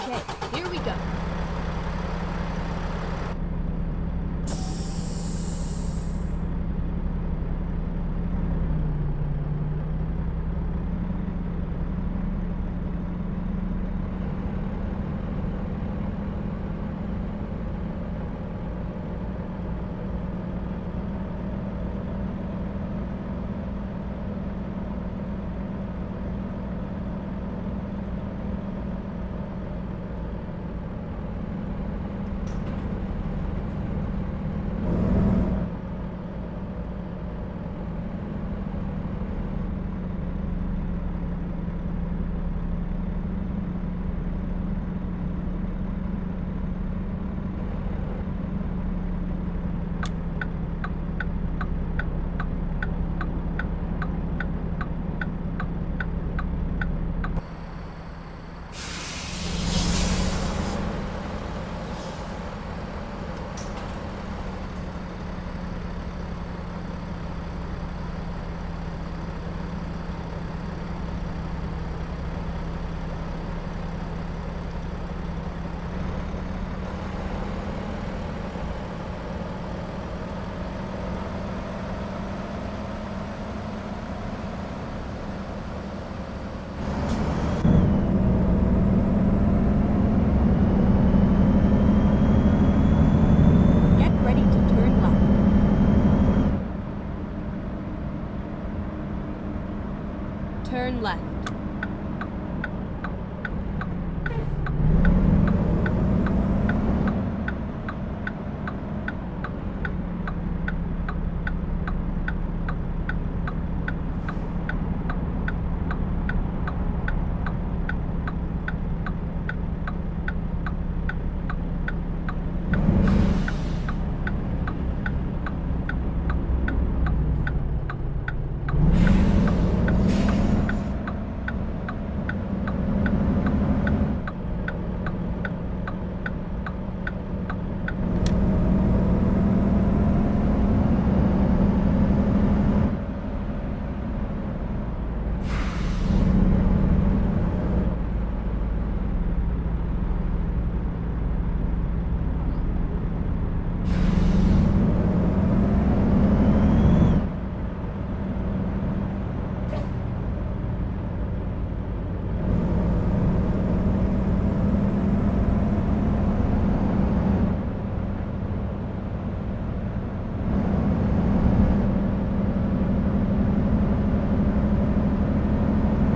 Okay, here we go. Turn left.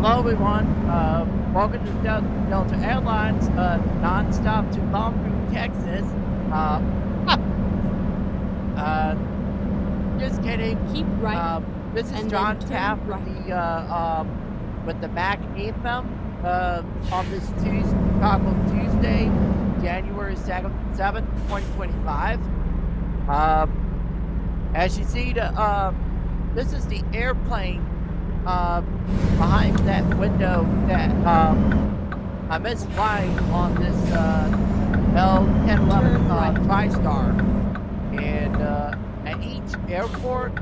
Hello everyone, welcome to Delta Airlines, non-stop to Longview, Texas. Just kidding. Keep right. This is and John then turn Taft right. with the Mack Anthem on this Chicago Tuesday, January 7th, 2025. As you see, this is the airplane behind that window that I missed flying on this L-1011 Tristar, and at each airport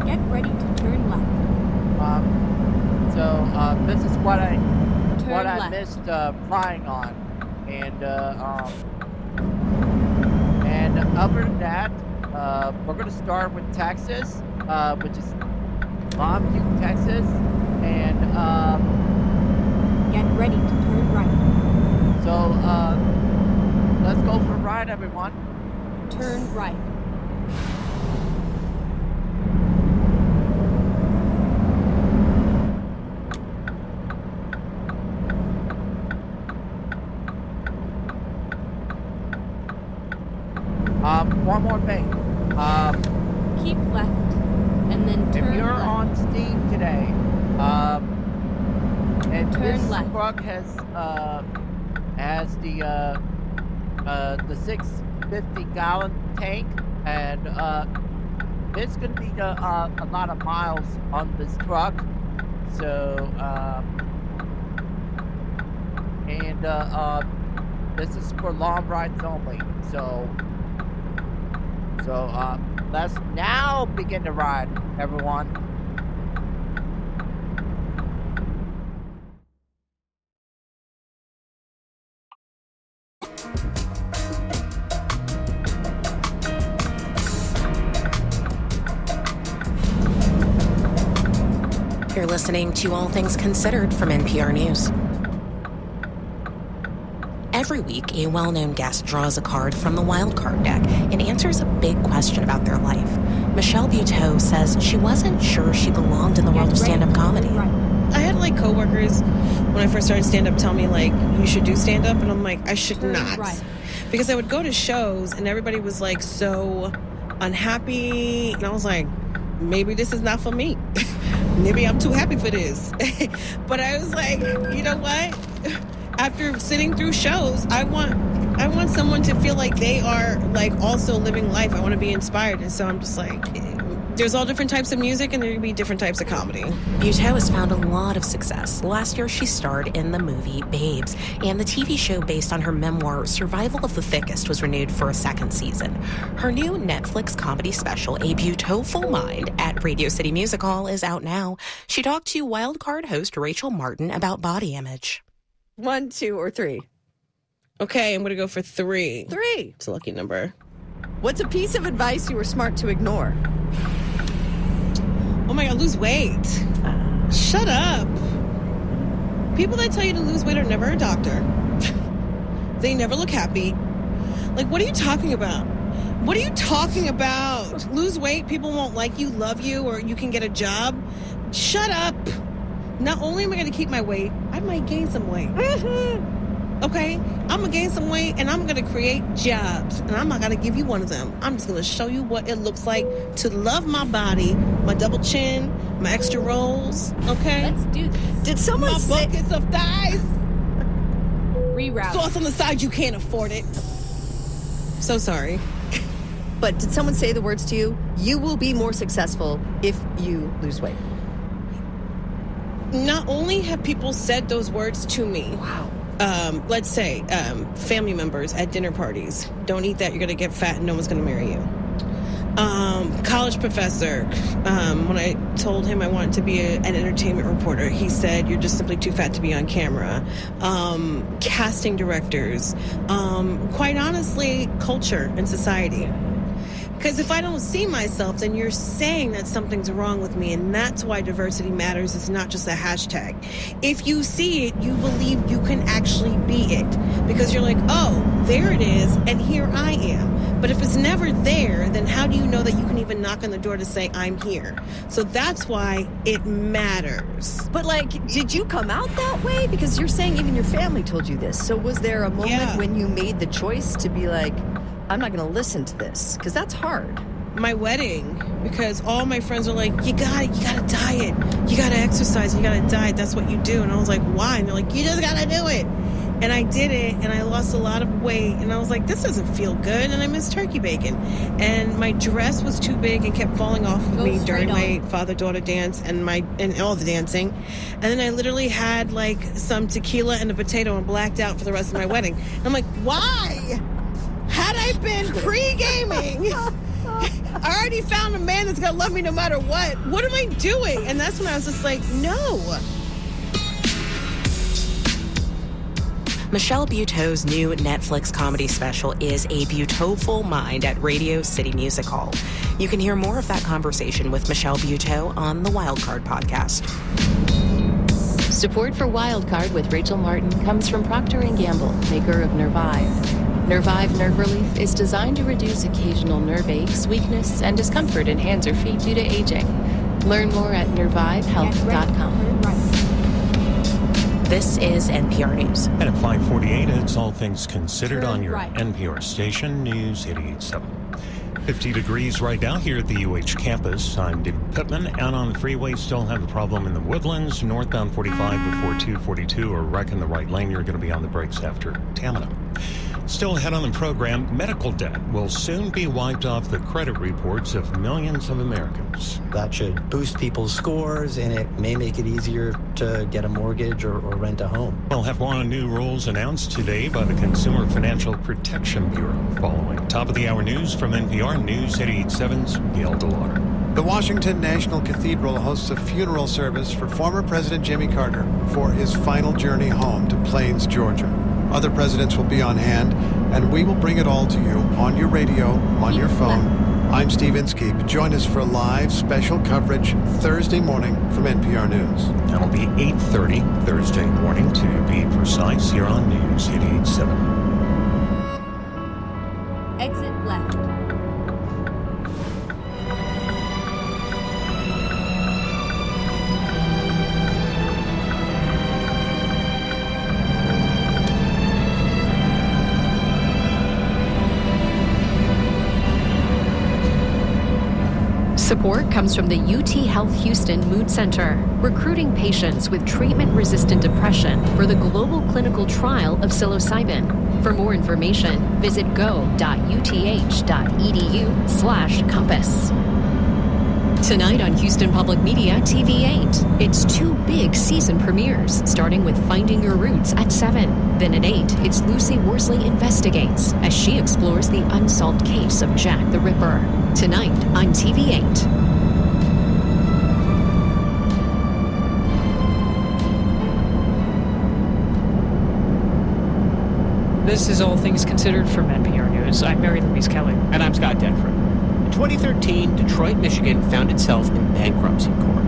Get ready to turn left. this is what I Turn left. missed flying on, and other than that, we're going to start with Texas, which is Longview, Texas, and Get ready to turn right. so let's go for a ride, everyone. Turn right. One more thing. Keep left and then turn If you're left. on Steam today, and Turn this left. truck has the 650-gallon tank, and it's going to be a lot of miles on this truck. So this is for long rides only. So Let's now begin the ride, everyone. You're listening to All Things Considered from NPR News. Every week, a well-known guest draws a card from the wild card deck and answers a big question about their life. Michelle Buteau says she wasn't sure she belonged in the world of stand-up comedy. I had like coworkers when I first started stand-up tell me like, you should do stand-up, and I'm like, I should not. Because I would go to shows and everybody was like so unhappy, and I was like, maybe this is not for me. Maybe I'm too happy for this. But I was like, you know what? After sitting through shows, I want someone to feel like they are like also living life. I want to be inspired. And so I'm just like, there's all different types of music and there can be different types of comedy. Buteau has found a lot of success. Last year, she starred in the movie Babes, and the TV show based on her memoir, Survival of the Thickest, was renewed for a second season. Her new Netflix comedy special, A Beautiful Mind, at Radio City Music Hall is out now. She talked to Wildcard host Rachel Martin about body image. 1, 2, or 3? Okay, I'm going to go for 3. 3. It's a lucky number. What's a piece of advice you were smart to ignore? Oh my God, lose weight. Shut up. People that tell you to lose weight are never a doctor. They never look happy. Like, what are you talking about? What are you talking about? Lose weight, people won't like you, love you, or you can get a job. Shut up. Not only am I going to keep my weight, I might gain some weight. Okay? I'm going to gain some weight, and I'm going to create jobs. And I'm not going to give you one of them. I'm just going to show you what it looks like to love my body, my double chin, my extra rolls. Okay? Let's do this. Did someone My say... buckets of thighs. Reroute. Sauce on the side, you can't afford it. So sorry. But did someone say the words to you? You will be more successful if you lose weight. Not only have people said those words to me, Wow. Let's say family members at dinner parties, don't eat that, you're going to get fat and no one's going to marry you. College professor, when I told him I wanted to be an entertainment reporter, he said, you're just simply too fat to be on camera. Casting directors, quite honestly, culture and society. Because if I don't see myself, then you're saying that something's wrong with me, and that's why diversity matters. It's not just a hashtag. If you see it, you believe you can actually be it. Because you're like, oh, there it is, and here I am. But if it's never there, then how do you know that you can even knock on the door to say, I'm here? So that's why it matters. But, like, did you come out that way? Because you're saying even your family told you this. So was there a moment when you made the choice to be like, I'm not going to listen to this? Because that's hard. My wedding, because all my friends are like, you gotta diet. You gotta exercise. You gotta diet. That's what you do. And I was like, why? And they're like, you just gotta do it. And I did it, and I lost a lot of weight. And I was like, this doesn't feel good. And I miss turkey bacon. And my dress was too big and kept falling off of me during my father-daughter dance and all the dancing. And then I literally had like some tequila and a potato and blacked out for the rest of my wedding. And I'm like, why? Had I been pre-gaming, I already found a man that's going to love me no matter what. What am I doing? And that's when I was just like, no. Michelle Buteau's new Netflix comedy special is A Beautiful Mind at Radio City Music Hall. You can hear more of that conversation with Michelle Buteau on the Wildcard podcast. Support for Wildcard with Rachel Martin comes from Procter & Gamble, maker of Nervive. Nervive Nerve Relief is designed to reduce occasional nerve aches, weakness, and discomfort in hands or feet due to aging. Learn more at nervivehealth.com. This is NPR News. And at 5:48, it's All Things Considered on your NPR station, News 88.7. 50 degrees right now here at the UH campus. I'm David Pittman, and on the freeway, still have a problem in the Woodlands, northbound 45 before 242, or wreck in the right lane. You're going to be on the brakes after Tamina. Still ahead on the program, medical debt will soon be wiped off the credit reports of millions of Americans. That should boost people's scores, and it may make it easier to get a mortgage or rent a home. We'll have more on new rules announced today by the Consumer Financial Protection Bureau following top-of-the-hour news from NPR News 887's Gail DeLauder. The Washington National Cathedral hosts a funeral service for former President Jimmy Carter for his final journey home to Plains, Georgia. Other presidents will be on hand, and we will bring it all to you on your radio, on your phone. I'm Steve Inskeep. Join us for live special coverage Thursday morning from NPR News. That'll be 8:30 Thursday morning, to be precise, here on News 887. Exit left. Support comes from the UT Health Houston Mood Center, recruiting patients with treatment-resistant depression for the global clinical trial of psilocybin. For more information, visit go.uth.edu/compass. Tonight on Houston Public Media TV8, it's two big season premieres, starting with Finding Your Roots at 7. Then at 8, it's Lucy Worsley Investigates, as she explores the unsolved case of Jack the Ripper. Tonight on TV8. This is All Things Considered from NPR News. I'm Mary Louise Kelly. And I'm Scott Detroit. In 2013, Detroit, Michigan found itself in bankruptcy court.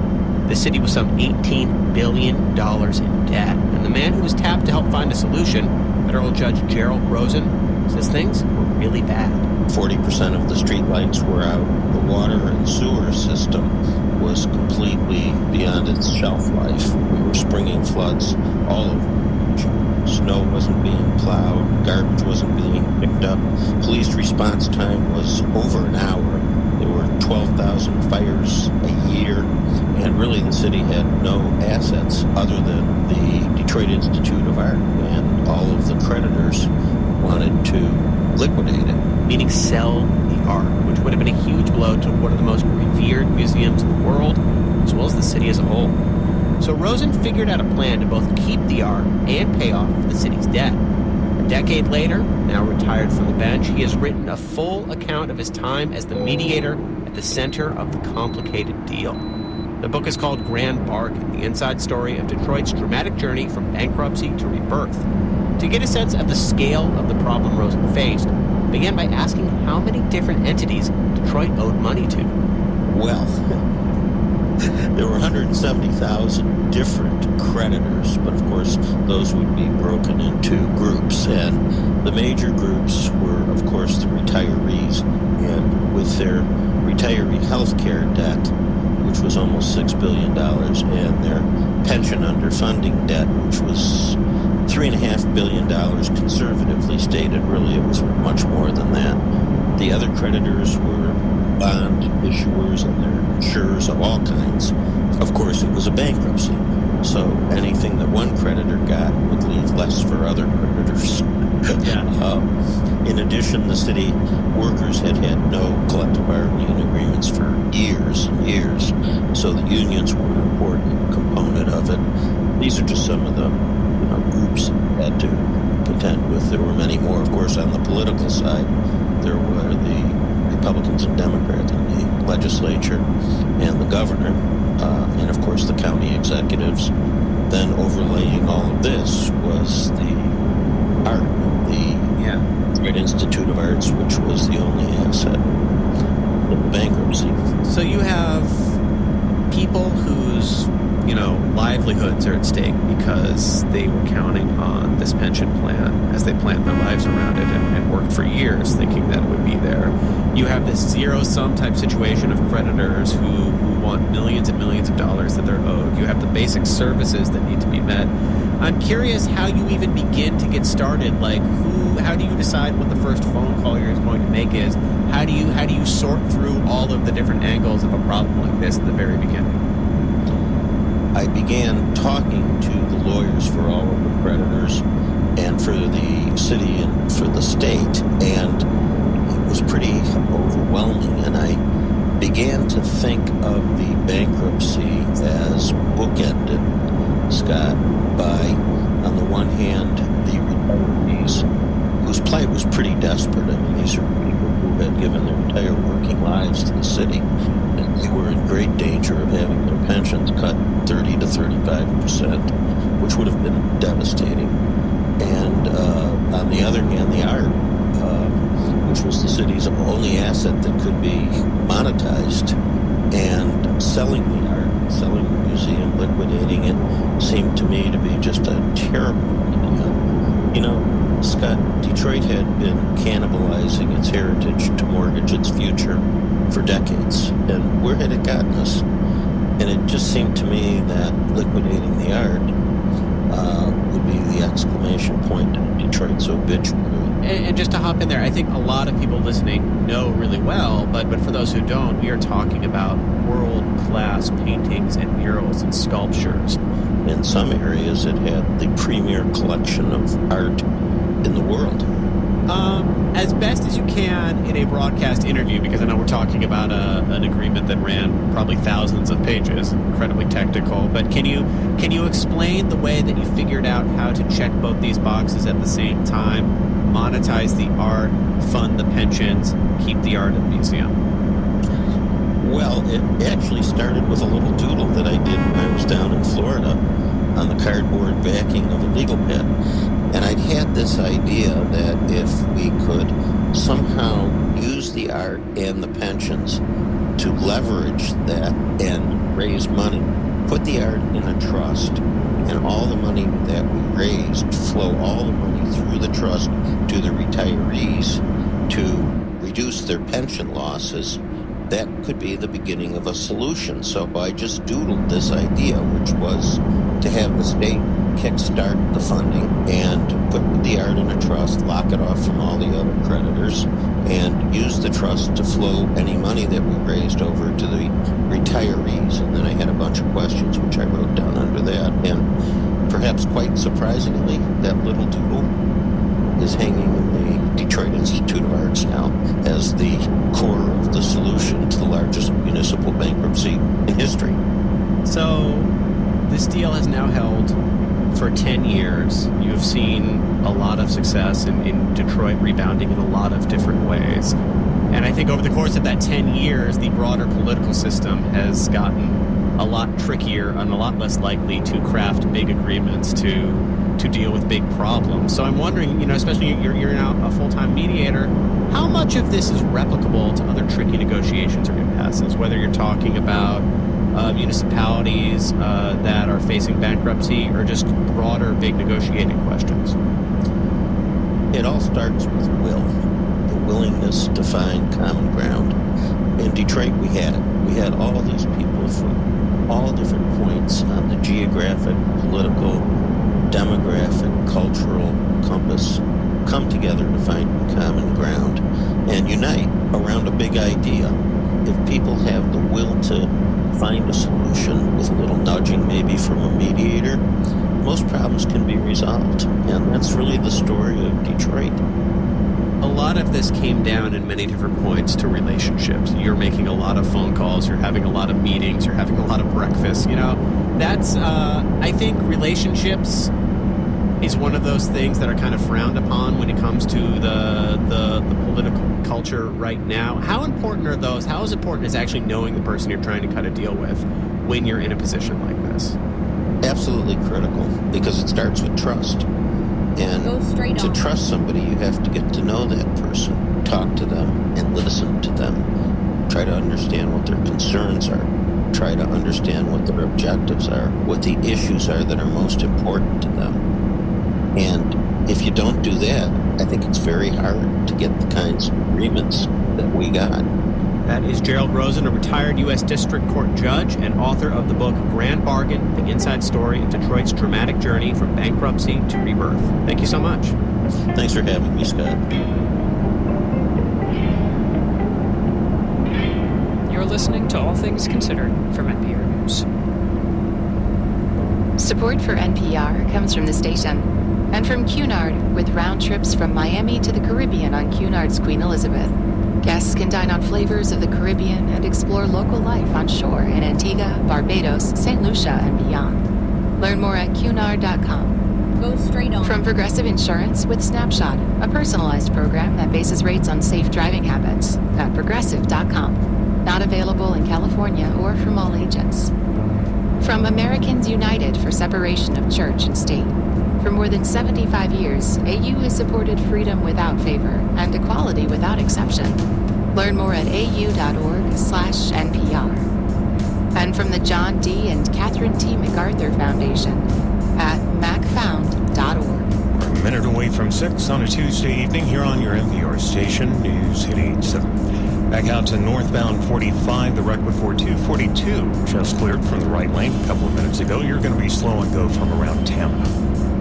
The city was some $18 billion in debt. And the man who was tapped to help find a solution, federal judge Gerald Rosen, says things were really bad. 40% of the streetlights were out. The water and sewer system was completely beyond its shelf life. We were springing floods all over. Snow wasn't being plowed, garbage wasn't being picked up. Police response time was over an hour. There were 12,000 fires a year, and really the city had no assets other than the Detroit Institute of Art, and all of the creditors wanted to liquidate it. Meaning sell the art, which would have been a huge blow to one of the most revered museums in the world, as well as the city as a whole. So Rosen figured out a plan to both keep the art and pay off the city's debt. A decade later, now retired from the bench, he has written a full account of his time as the mediator at the center of the complicated deal. The book is called Grand Bargain, the inside story of Detroit's dramatic journey from bankruptcy to rebirth. To get a sense of the scale of the problem Rosen faced, began by asking how many different entities Detroit owed money to. Well, there were 170,000 different creditors, but of course those would be broken into groups, and the major groups were of course the retirees, and with their retiree health care debt, which was almost $6 billion, and their pension underfunding debt, which was $3.5 billion conservatively stated. Really it was much more than that. The other creditors were bond issuers and their insurers of all kinds. Of course, it was a bankruptcy, so anything that one creditor got would leave less for other creditors. In addition, the city workers had no collective bargaining agreements for years and years, so the unions were an important component of it. These are just some of the groups that had to contend with. There were many more, of course, on the political side. There were the Republicans and Democrats in the legislature and the governor, and of course the county executives. Then overlaying all of this was the art, the Detroit Institute of Arts, which was the only asset in the bankruptcy. So you have people whose livelihoods are at stake because they were counting on this pension plan as they planned their lives around it and worked for years thinking that it would be there. You have this zero-sum type situation of creditors who want millions and millions of dollars that they're owed. You have the basic services that need to be met. I'm curious how you even begin to get started. How do you decide what the first phone call you're going to make is? How do you sort through all of the different angles of a problem like this at the very beginning? I began talking to the lawyers for all of the creditors and for the city and for the state, and it was pretty overwhelming. And I began to think of the bankruptcy as bookended, Scott, by, on the one hand, the retirees, whose plight was pretty desperate. I mean, these are people who had given their entire working lives to the city, and they were in great danger of having their pensions cut 30 to 35%, which would have been devastating. And on the other hand, the art, which was the city's only asset that could be monetized, and selling the art, selling the museum, liquidating it, seemed to me to be just a terrible idea. You know, Scott, Detroit had been cannibalizing its heritage to mortgage its future for decades. And where had it gotten us? And it just seemed to me that liquidating the art would be the exclamation point in Detroit's obituary. And just to hop in there, I think a lot of people listening know really well, but for those who don't, we are talking about world-class paintings and murals and sculptures. In some areas, it had the premier collection of art in the world. As best as you can in a broadcast interview, because I know we're talking about an agreement that ran probably thousands of pages, incredibly technical, but can you explain the way that you figured out how to check both these boxes at the same time, monetize the art, fund the pensions, keep the art in the museum? Well, it actually started with a little doodle that I did when I was down in Florida on the cardboard backing of a legal pad. And I'd had this idea that if we could somehow use the art and the pensions to leverage that and raise money, put the art in a trust, and all the money that we raised flow all the money through the trust to the retirees to reduce their pension losses, that could be the beginning of a solution. So I just doodled this idea, which was to have the state kickstart the funding and put the art in a trust, lock it off from all the other creditors, and use the trust to flow any money that we raised over to the retirees. And then I had a bunch of questions, which I wrote down under that. And perhaps quite surprisingly, that little doodle is hanging in the Detroit Institute of Arts now as the core of the solution to the largest municipal bankruptcy in history. So this deal has now held for 10 years. You've seen a lot of success in Detroit rebounding in a lot of different ways. And I think over the course of that 10 years, the broader political system has gotten a lot trickier and a lot less likely to craft big agreements to deal with big problems. So I'm wondering, especially you're now a full-time mediator, how much of this is replicable to other tricky negotiations or impasses, whether you're talking about municipalities that are facing bankruptcy or just broader big negotiating questions? It all starts with will, the willingness to find common ground. In Detroit, we had it. We had all these people from all different points on the geographic, political, demographic, cultural compass come together to find common ground and unite around a big idea. If people have the will to find a solution with a little nudging maybe from a mediator, most problems can be resolved. And that's really the story of Detroit. A lot of this came down in many different points to relationships. You're making a lot of phone calls, you're having a lot of meetings, you're having a lot of breakfasts. That's, I think relationships is one of those things that are kind of frowned upon when it comes to the political culture right now. How important are those? How as important is actually knowing the person you're trying to cut a deal with when you're in a position like this? Absolutely critical, because it starts with trust. And to trust somebody, you have to get to know that person, talk to them, and listen to them. Try to understand what their concerns are. Try to understand what their objectives are, what the issues are that are most important to them. And if you don't do that, I think it's very hard to get the kinds of agreements that we got. That is Gerald Rosen, a retired U.S. District Court judge and author of the book Grand Bargain, The Inside Story of Detroit's Dramatic Journey from Bankruptcy to Rebirth. Thank you so much. Thanks for having me, Scott. You're listening to All Things Considered from NPR News. Support for NPR comes from the station and from Cunard, with round trips from Miami to the Caribbean on Cunard's Queen Elizabeth. Guests can dine on flavors of the Caribbean and explore local life on shore in Antigua, Barbados, St. Lucia, and beyond. Learn more at cunard.com. Go straight on. From Progressive Insurance with Snapshot, a personalized program that bases rates on safe driving habits at progressive.com. Not available in California or from all agents. From Americans United for Separation of Church and State. For more than 75 years, AU has supported freedom without favor and equality without exception. Learn more at au.org/NPR. And from the John D. and Catherine T. MacArthur Foundation at macfound.org. We're a minute away from 6 on a Tuesday evening here on your NPR station, News Hit 87. Back out to northbound 45, the wreck before 242 just cleared from the right lane a couple of minutes ago. You're going to be slow and go from around Tampa.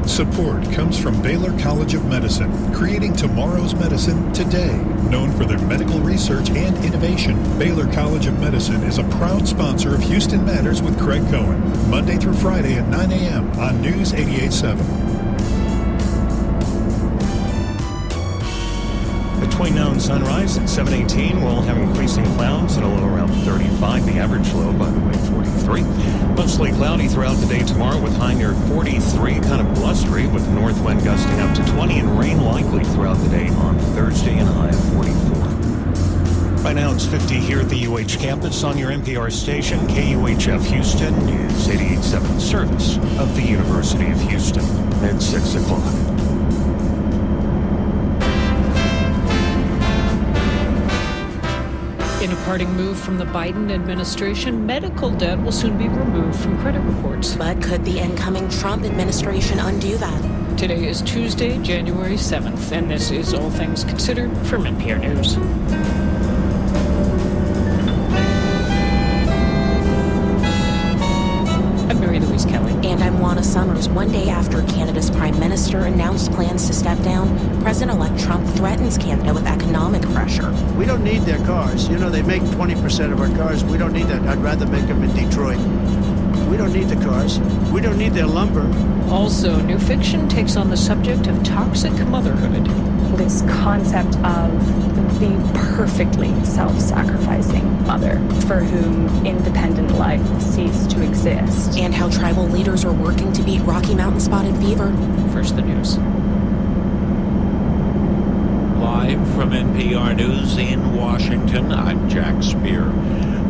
Support comes from Baylor College of Medicine, creating tomorrow's medicine today. Known for their medical research and innovation, Baylor College of Medicine is a proud sponsor of Houston Matters with Craig Cohen, Monday through Friday at 9 a.m. on News 88.7. Between now and sunrise at 7:18, we'll have increasing clouds and a low around 35. The average low, by the way, 43. Mostly cloudy throughout the day tomorrow with high near 43, kind of blustery with north wind gusting up to 20 and rain likely throughout the day on Thursday and a high of 44. Right now it's 50 here at the UH campus on your NPR station, KUHF Houston, News 88.7, service of the University of Houston at 6 o'clock. In a parting move from the Biden administration, medical debt will soon be removed from credit reports. But could the incoming Trump administration undo that? Today is Tuesday, January 7th, and this is All Things Considered from NPR News. I'm Mary Louise Kelly. And I'm Juana Summers. One day after Canada's Prime Minister announced plans to step down, President-elect Trump threatens Canada with economic pressure. We don't need their cars. You know, they make 20% of our cars. We don't need that. I'd rather make them in Detroit. We don't need the cars. We don't need their lumber. Also, new fiction takes on the subject of toxic motherhood. This concept of the perfectly self-sacrificing mother for whom independent life ceased to exist. And how tribal leaders are working to beat Rocky Mountain spotted fever. First, the news. Live from NPR News in Washington, I'm Jack Spear.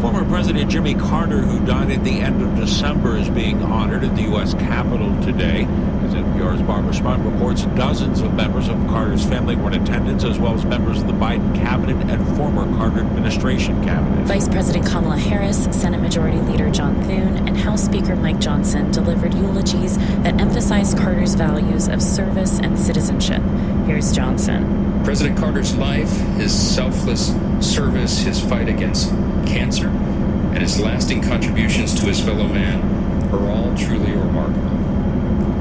Former President Jimmy Carter, who died at the end of December, is being honored at the U.S. Capitol today. As NPR's Barbara Sprunt reports, dozens of members of Carter's family were in attendance, as well as members of the Biden cabinet and former Carter administration cabinet. Vice President Kamala Harris, Senate Majority Leader John Thune, and House Speaker Mike Johnson delivered eulogies that emphasized Carter's values of service and citizenship. Here's Johnson. President Carter's life, his selfless service, his fight against cancer, and his lasting contributions to his fellow man are all truly remarkable.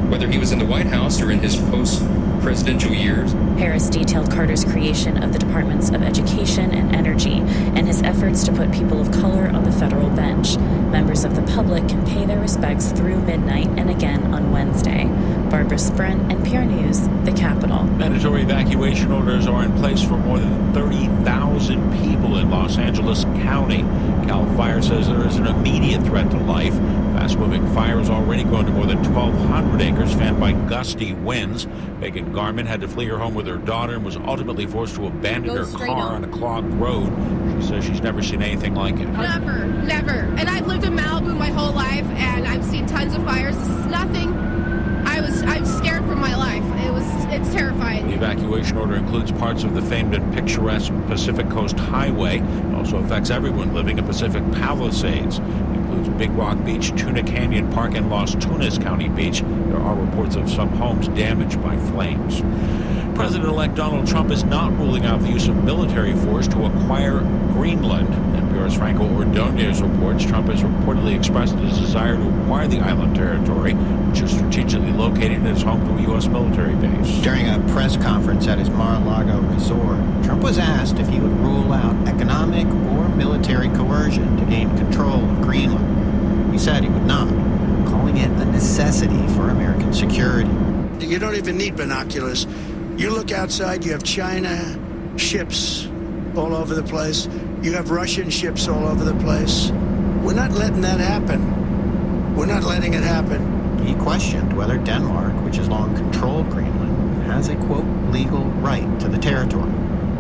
Whether he was in the White House or in his post-presidential years. Harris detailed Carter's creation of the Departments of Education and Energy and his efforts to put people of color on the federal bench. Members of the public can pay their respects through midnight and again on Wednesday. Barbara Sprunt, NPR News, the Capitol. Mandatory evacuation orders are in place for more than 30,000 people in Los Angeles County. Cal Fire says there is an immediate threat to life. Fast-moving fires already grown to more than 1,200 acres, fanned by gusty winds. Megan Garman had to flee her home with her daughter and was ultimately forced to abandon her car on a clogged road. She says she's never seen anything like it. Never. And I've lived in Malibu my whole life, and I've seen tons of fires. This is nothing. I'm scared for my life. It's terrifying. The evacuation order includes parts of the famed and picturesque Pacific Coast Highway. It also affects everyone living in Pacific Palisades. It includes Big Rock Beach, Tuna Canyon Park, and Las Tunas County Beach. There are reports of some homes damaged by flames. President-elect Donald Trump is not ruling out the use of military force to acquire Greenland. NPR's Franco Ordonez reports Trump has reportedly expressed his desire to acquire the island territory, which is strategically located as home to a U.S. military base. During a press conference at his Mar-a-Lago resort, Trump was asked if he would rule out economic or military coercion to gain control of Greenland. He said he would not, calling it a necessity necessity for American security. You don't even need binoculars. You look outside, you have China ships all over the place. You have Russian ships all over the place. We're not letting that happen. We're not letting it happen. He questioned whether Denmark, which has long controlled Greenland, has a, quote, legal right to the territory.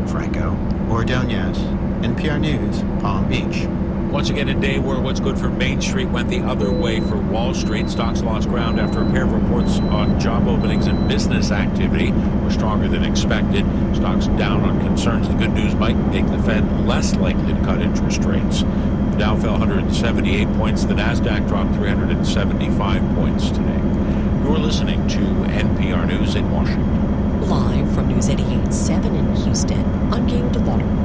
Franco Ordonez, NPR News, Palm Beach. Once again, a day where what's good for Main Street went the other way for Wall Street. Stocks lost ground after a pair of reports on job openings and business activity were stronger than expected. Stocks down on concerns the good news might make the Fed less likely to cut interest rates. The Dow fell 178 points. The Nasdaq dropped 375 points today. You're listening to NPR News in Washington. Live from News 88.7 in Houston, I'm Gail DeLauder.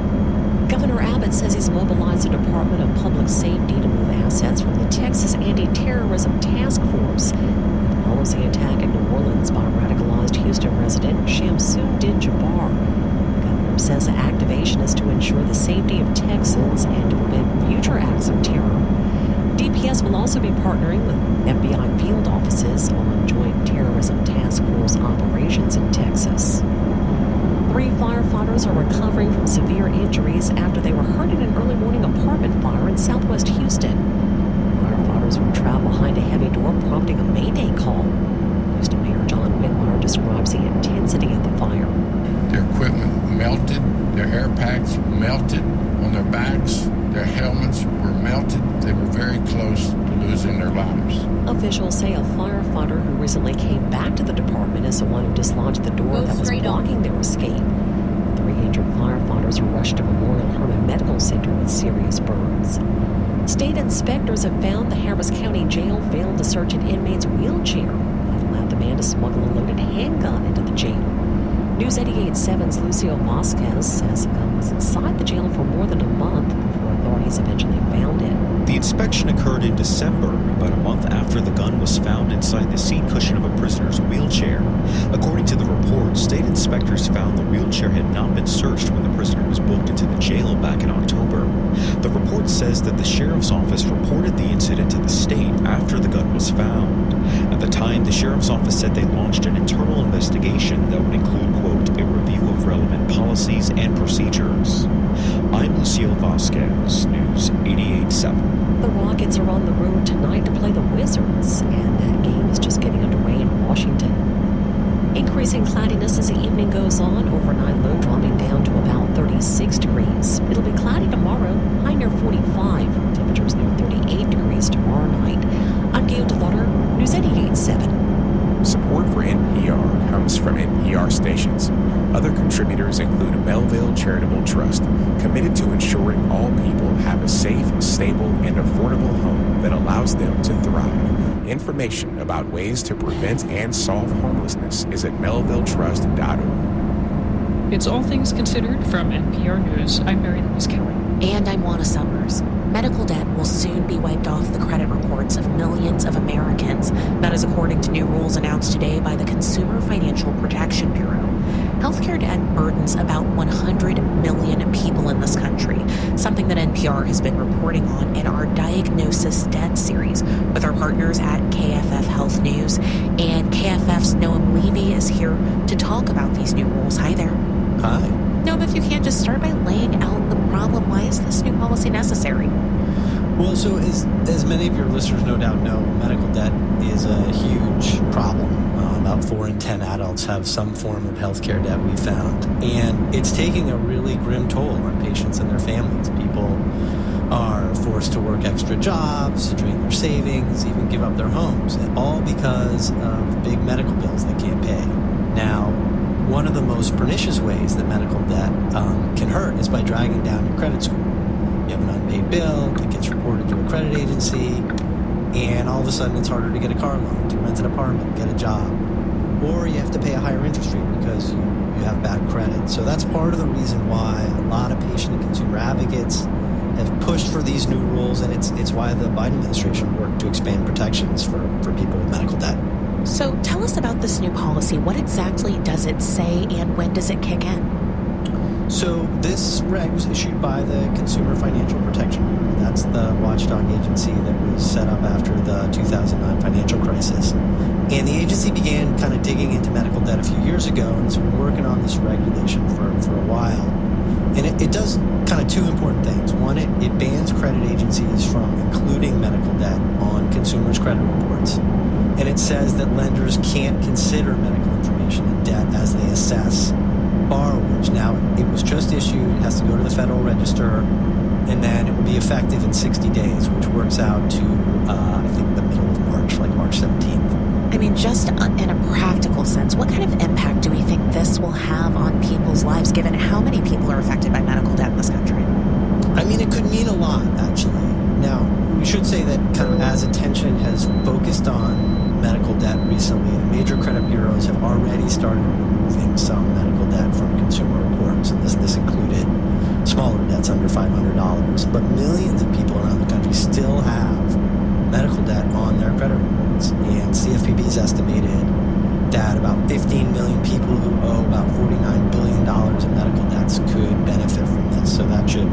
Governor Abbott says he's mobilized the Department of Public Safety to move assets from the Texas Anti-Terrorism Task Force. The policy attack in New Orleans by radicalized Houston resident Shamsuddin Jabbar. The governor says the activation is to ensure the safety of Texans and to prevent future acts of terror. DPS will also be partnering with FBI field offices on joint terrorism task force operations in Texas. 3 firefighters are recovering from severe injuries after they were hurt in an early morning apartment fire in southwest Houston. Firefighters were trapped behind a heavy door, prompting a Mayday call. Houston Mayor John Whitmire describes the intensity of the fire. Their equipment melted, their air packs melted on their backs, their helmets were melted. They were very close to losing their lives. Officials say a firefighter who recently came back to the department is the one who dislodged the door that was blocking their escape. 3 injured firefighters were rushed to Memorial Hermann Medical Center with serious burns. State inspectors have found the Harris County Jail failed to search an inmate's wheelchair that allowed the man to smuggle a loaded handgun into the jail. News 88.7's Lucio Vasquez says the gun was inside the jail for more than a month before authorities eventually found it. The inspection occurred in December, about a month after the gun was found inside the seat cushion of a prisoner's wheelchair. According to the report, state inspectors found the wheelchair had not been searched when the prisoner was booked into the jail back in October. The report says that the sheriff's office reported the incident to the state after the gun was found. At the time, the sheriff's office said they launched an internal investigation that would include, quote, a review of relevant policies and procedures. I'm Lucio Vasquez, News 88.7. The Rockets are on the road tonight to play the Wizards, and that game is just getting underway in Washington. Increasing cloudiness as the evening goes on, overnight low dropping down to about 36 degrees. It'll be cloudy tomorrow, high near 45, temperatures near 38 degrees tomorrow night. I'm Gail DeLauder, News 88.7. Support for NPR comes from NPR stations. Other contributors include Melville Charitable Trust, committed to ensuring all people have a safe, stable, and affordable home that allows them to thrive. Information about ways to prevent and solve homelessness is at melvilletrust.org. It's All Things Considered from NPR News. I'm Mary Louise Kelly. And I'm Juana Summers. Medical debt will soon be wiped off the credit reports of millions of Americans. That is according to new rules announced today by the Consumer Financial Protection Bureau. Healthcare debt burdens about 100 million people in this country, something that NPR has been reporting on in our Diagnosis Debt series with our partners at KFF Health News. And KFF's Noam Levy is here to talk about these new rules. Hi there. Hi. Noam, if you can just start by laying out the problem. Why is this new policy necessary? Well, so as many of your listeners no doubt know, medical debt is a huge problem. About 4 in 10 adults have some form of healthcare debt, we found. And it's taking a really grim toll on patients and their families. People are forced to work extra jobs, to drain their savings, even give up their homes, all because of big medical bills they can't pay. Now, one of the most pernicious ways that medical debt can hurt is by dragging down your credit score. You have an unpaid bill, it gets reported to a credit agency, and all of a sudden it's harder to get a car loan, to rent an apartment, get a job. Or you have to pay a higher interest rate because you have bad credit. So that's part of the reason why a lot of patient and consumer advocates have pushed for these new rules, and it's why the Biden administration worked to expand protections for people with medical debt. So tell us about this new policy. What exactly does it say, and when does it kick in? So this reg was issued by the Consumer Financial Protection Bureau. That's the watchdog agency that was set up after the 2009 financial crisis. And the agency began kind of digging into medical debt a few years ago and has been working on this regulation for a while. And it does kind of two important things. One, it bans credit agencies from including medical debt on consumers' credit reports. And it says that lenders can't consider medical information in debt as they assess borrowers. Now, it was just issued, it has to go to the Federal Register, and then it will be effective in 60 days, which works out to, I think, the middle of March, like March 17th. I mean, just in a practical sense, what kind of impact do we think this will have on people's lives, given how many people are affected by medical debt in this country? I mean, it could mean a lot, actually. Now, we should say that kind of as attention has focused on medical debt recently, the major credit bureaus have already started removing some medical debt from consumer reports, and this included smaller debts under $500. But millions of people around the country still have medical debt on their credit reports, and CFPB's estimated that about 15 million people who owe about $49 billion in medical debts could benefit from this. So that should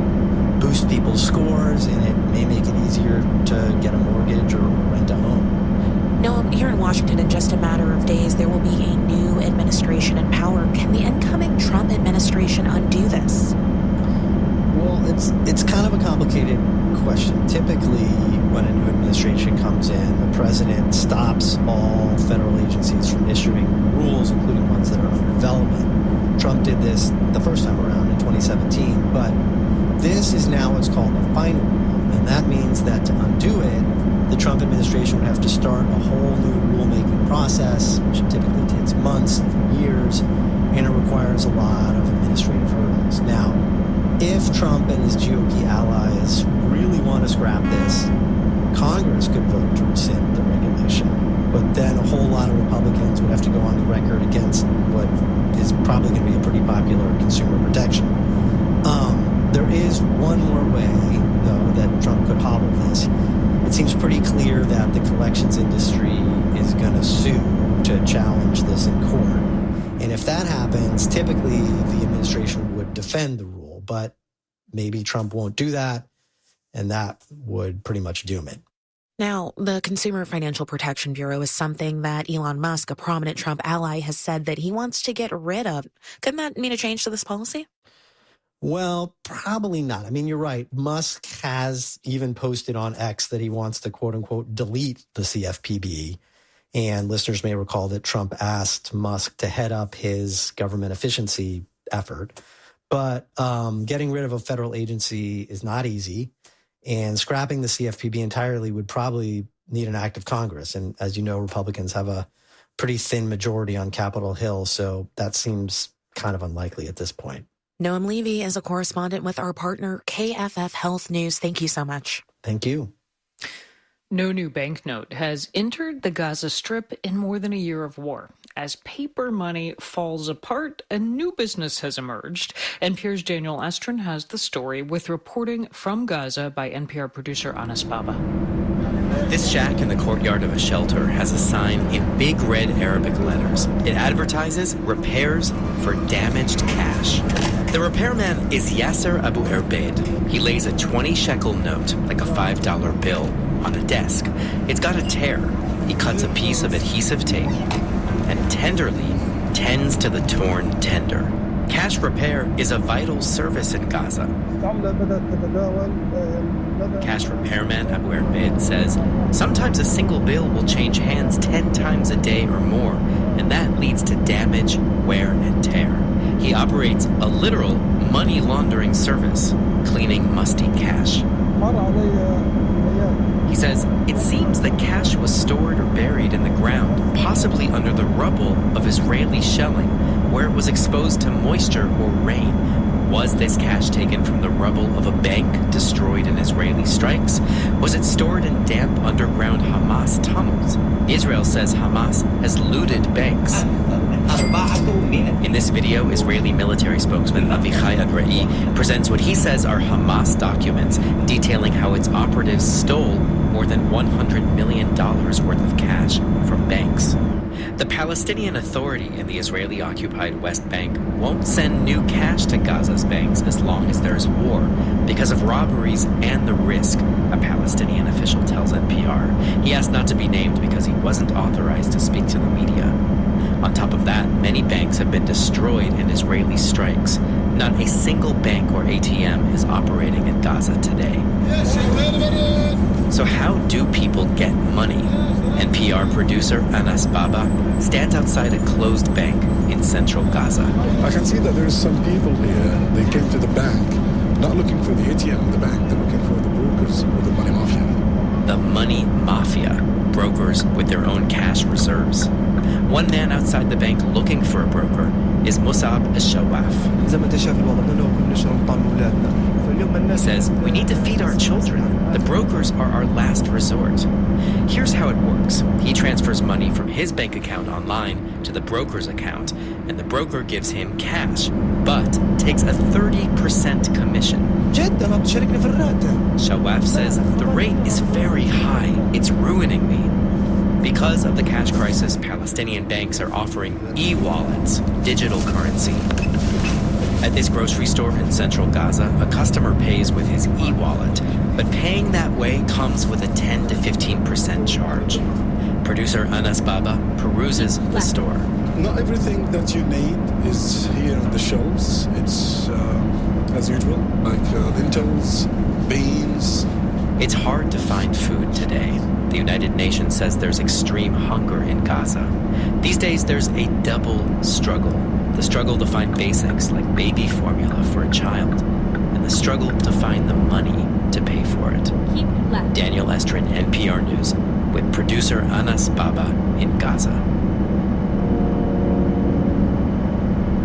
boost people's scores, and it may make it easier to get a mortgage or rent a home. Now, here in Washington, in just a matter of days, there will be a new administration in power. Can the incoming Trump administration undo this? Well, it's kind of a complicated question. Typically, when a new administration comes in, the president stops all federal agencies from issuing rules, including ones that are under development. Trump did this the first time around in 2017, but this is now what's called a final rule, and that means that to undo it, the Trump administration would have to start a whole new rulemaking process, which typically takes months, years, and it requires a lot of administrative hurdles. Now, if Trump and his GOP allies really want to scrap this, Congress could vote to rescind the regulation. But then a whole lot of Republicans would have to go on the record against what is probably going to be a pretty popular consumer protection. There is one more way, though, that Trump could hobble this. It seems pretty clear that the collections industry is going to sue to challenge this in court. And if that happens, typically the administration would defend the rule, but maybe Trump won't do that, and that would pretty much doom it. Now, the Consumer Financial Protection Bureau is something that Elon Musk, a prominent Trump ally, has said that he wants to get rid of. Couldn't that mean a change to this policy? Well, probably not. I mean, you're right. Musk has even posted on X that he wants to, quote unquote, delete the CFPB. And listeners may recall that Trump asked Musk to head up his government efficiency effort. But getting rid of a federal agency is not easy. And scrapping the CFPB entirely would probably need an act of Congress. And as you know, Republicans have a pretty thin majority on Capitol Hill. So that seems kind of unlikely at this point. Noam Levy is a correspondent with our partner, KFF Health News. Thank you so much. Thank you. No new banknote has entered the Gaza Strip in more than a year of war. As paper money falls apart, a new business has emerged. NPR's Daniel Estrin has the story with reporting from Gaza by NPR producer Anas Baba. This shack in the courtyard of a shelter has a sign in big red Arabic letters. It advertises repairs for damaged cash. The repairman is Yasser Abu Erbeid. He lays a 20-shekel note, like a $5 bill, on a desk. It's got a tear. He cuts a piece of adhesive tape and tenderly tends to the torn tender. Cash repair is a vital service in Gaza. Cash repairman Abu Erbeid says sometimes a single bill will change hands 10 times a day or more, and that leads to damage, wear, and tear. He operates a literal money laundering service, cleaning musty cash. He says it seems that cash was stored or buried in the ground, possibly under the rubble of Israeli shelling, where it was exposed to moisture or rain. Was this cash taken from the rubble of a bank destroyed in Israeli strikes? Was it stored in damp underground Hamas tunnels? Israel says Hamas has looted banks. In this video, Israeli military spokesman Avichai Adrai presents what he says are Hamas documents detailing how its operatives stole more than $100 million worth of cash from banks. The Palestinian Authority in the Israeli-occupied West Bank won't send new cash to Gaza's banks as long as there's war because of robberies and the risk, a Palestinian official tells NPR. He asked not to be named because he wasn't authorized to speak to the media. On top of that, many banks have been destroyed in Israeli strikes. Not a single bank or ATM is operating in Gaza today. So how do people get money? NPR producer Anas Baba stands outside a closed bank in central Gaza. I can see that there's some people here. They came to the bank, not looking for the ATM in the bank. They're looking for the brokers or the money mafia. The money mafia, brokers with their own cash reserves. One man outside the bank looking for a broker is Musab al-Shawaf. He says, we need to feed our children. The brokers are our last resort. Here's how it works. He transfers money from his bank account online to the broker's account, and the broker gives him cash, but takes a 30% commission. Shawaf says, the rate is very high. It's ruining me. Because of the cash crisis, Palestinian banks are offering e-wallets, digital currency. At this grocery store in central Gaza, a customer pays with his e-wallet, but paying that way comes with a 10 to 15% charge. Producer Anas Baba peruses the store. Not everything that you need is here on the shelves. It's as usual, like lentils, beans. It's hard to find food today. The United Nations says there's extreme hunger in Gaza. These days, there's a double struggle. The struggle to find basics like baby formula for a child, and the struggle to find the money to pay for it. Keep left. Daniel Estrin, NPR News, with producer Anas Baba in Gaza.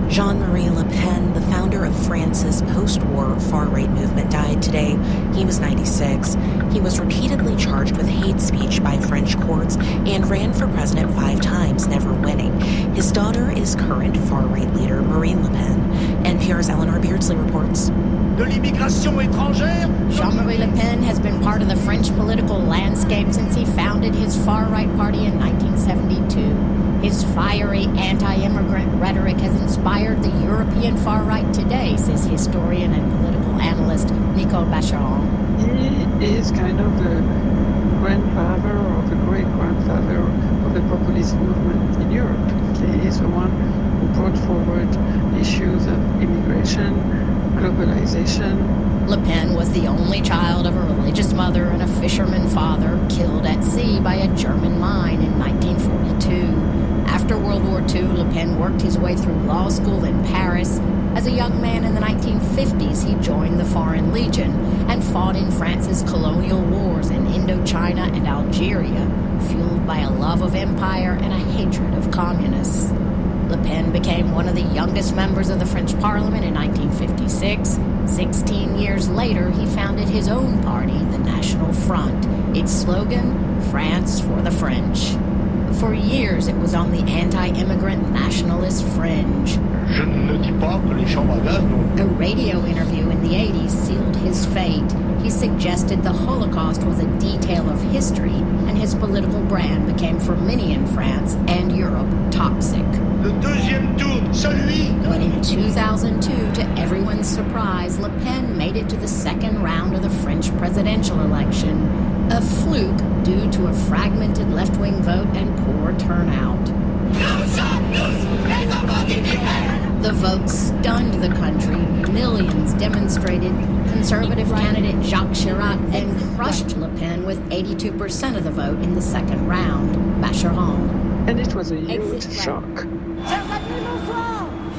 Jean-Marie Le Pen, the founder of France's post-war far-right movement, died today. He was 96. He was repeatedly charged with hate speech by French courts and ran for president 5 times, never winning. His daughter is current far-right leader Marine Le Pen. NPR's Eleanor Beardsley reports. Jean-Marie Le Pen has been part of the French political landscape since he founded his far-right party in 1972. His fiery anti-immigrant rhetoric has inspired the European far-right today, says historian and political analyst Nicole Bacheron. He is kind of the grandfather or the great-grandfather of the populist movement in Europe. He is the one who brought forward issues of immigration, globalization. Le Pen was the only child of a religious mother and a fisherman father killed at sea by a German mine in 1942. After World War II, Le Pen worked his way through law school in Paris. As a young man in the 1950s, he joined the Foreign Legion and fought in France's colonial wars in Indochina and Algeria, fueled by a love of empire and a hatred of communists. Le Pen became one of the youngest members of the French Parliament in 1956. 16 years later, he founded his own party, the National Front. Its slogan, France for the French. For years, it was on the anti-immigrant nationalist fringe. A radio interview in the 80s sealed his fate. He suggested the Holocaust was a detail of history, and his political brand became for many in France and Europe toxic. But in 2002, to everyone's surprise, Le Pen made it to the second round of the French presidential election. A fluke due to a fragmented left-wing vote and poor turnout. The vote stunned the country. Millions demonstrated. Conservative candidate Jacques Chirac then crushed Le Pen with 82% of the vote in the second round. Bacheron. And it was a huge shock.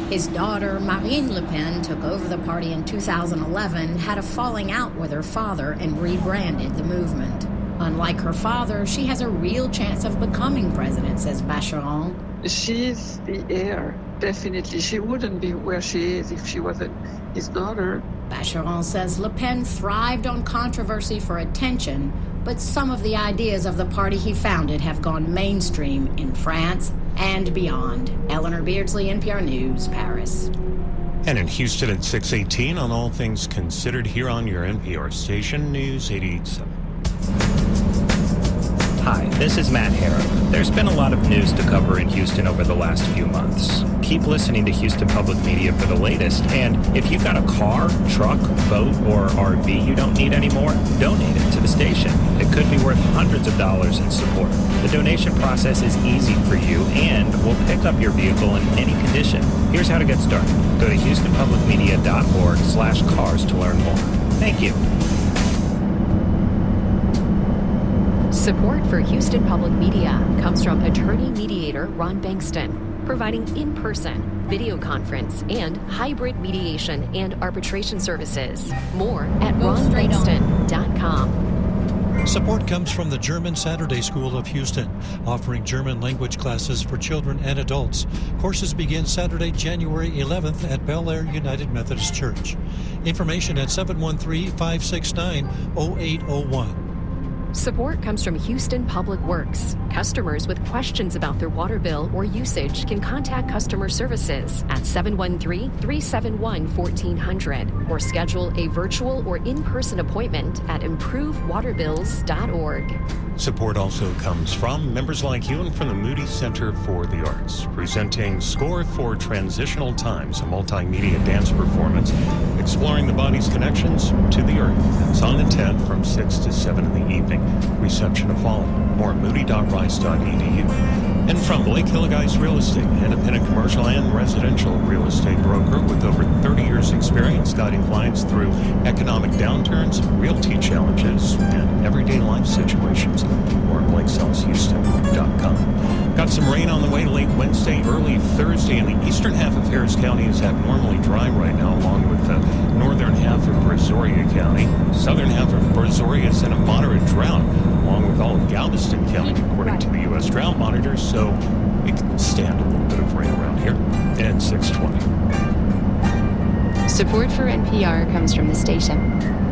His daughter, Marine Le Pen, took over the party in 2011, had a falling out with her father, and rebranded the movement. Unlike her father, she has a real chance of becoming president, says Bacheron. She's the heir, definitely. She wouldn't be where she is if she wasn't his daughter. Bacheron says Le Pen thrived on controversy for attention, but some of the ideas of the party he founded have gone mainstream in France and beyond. Eleanor Beardsley, NPR News, Paris. And in Houston at 6:18 on All Things Considered here on your NPR station, News 88.7. Hi, this is Matt Harrop. There's been a lot of news to cover in Houston over the last few months. Keep listening to Houston Public Media for the latest, and if you've got a car, truck, boat, or RV you don't need anymore, donate it to the station. It could be worth hundreds of dollars in support. The donation process is easy for you, and we'll pick up your vehicle in any condition. Here's how to get started. Go to houstonpublicmedia.org/cars to learn more. Thank you. Support for Houston Public Media comes from attorney mediator Ron Bankston, providing in-person, video conference, and hybrid mediation and arbitration services. More at ronbankston.com. Support comes from the German Saturday School of Houston, offering German language classes for children and adults. Courses begin Saturday, January 11th at Bel Air United Methodist Church. Information at 713-569-0801. Support comes from Houston Public Works. Customers with questions about their water bill or usage can contact customer services at 713-371-1400 or schedule a virtual or in-person appointment at improvewaterbills.org. Support also comes from members like you and from the Moody Center for the Arts, presenting Score for Transitional Times, a multimedia dance performance exploring the body's connections to the earth. It's on at 10 from 6 to 7 in the evening. Reception to follow. More at moody.rice.edu. And from Blake Hilligeist Real Estate, independent commercial and residential real estate broker with over 30 years experience guiding clients through economic downturns, realty challenges, and everyday life situations. More at BlakeSellsHouston.com. Got some rain on the way late Wednesday, early Thursday, and the eastern half of Harris County is abnormally dry right now, along with the northern half of Brazoria County. Southern half of Brazoria is in a moderate drought, along with all of Galveston County, according to the U.S. Drought Monitor, so we can stand a little bit of rain around here. And 620. Support for NPR comes from the station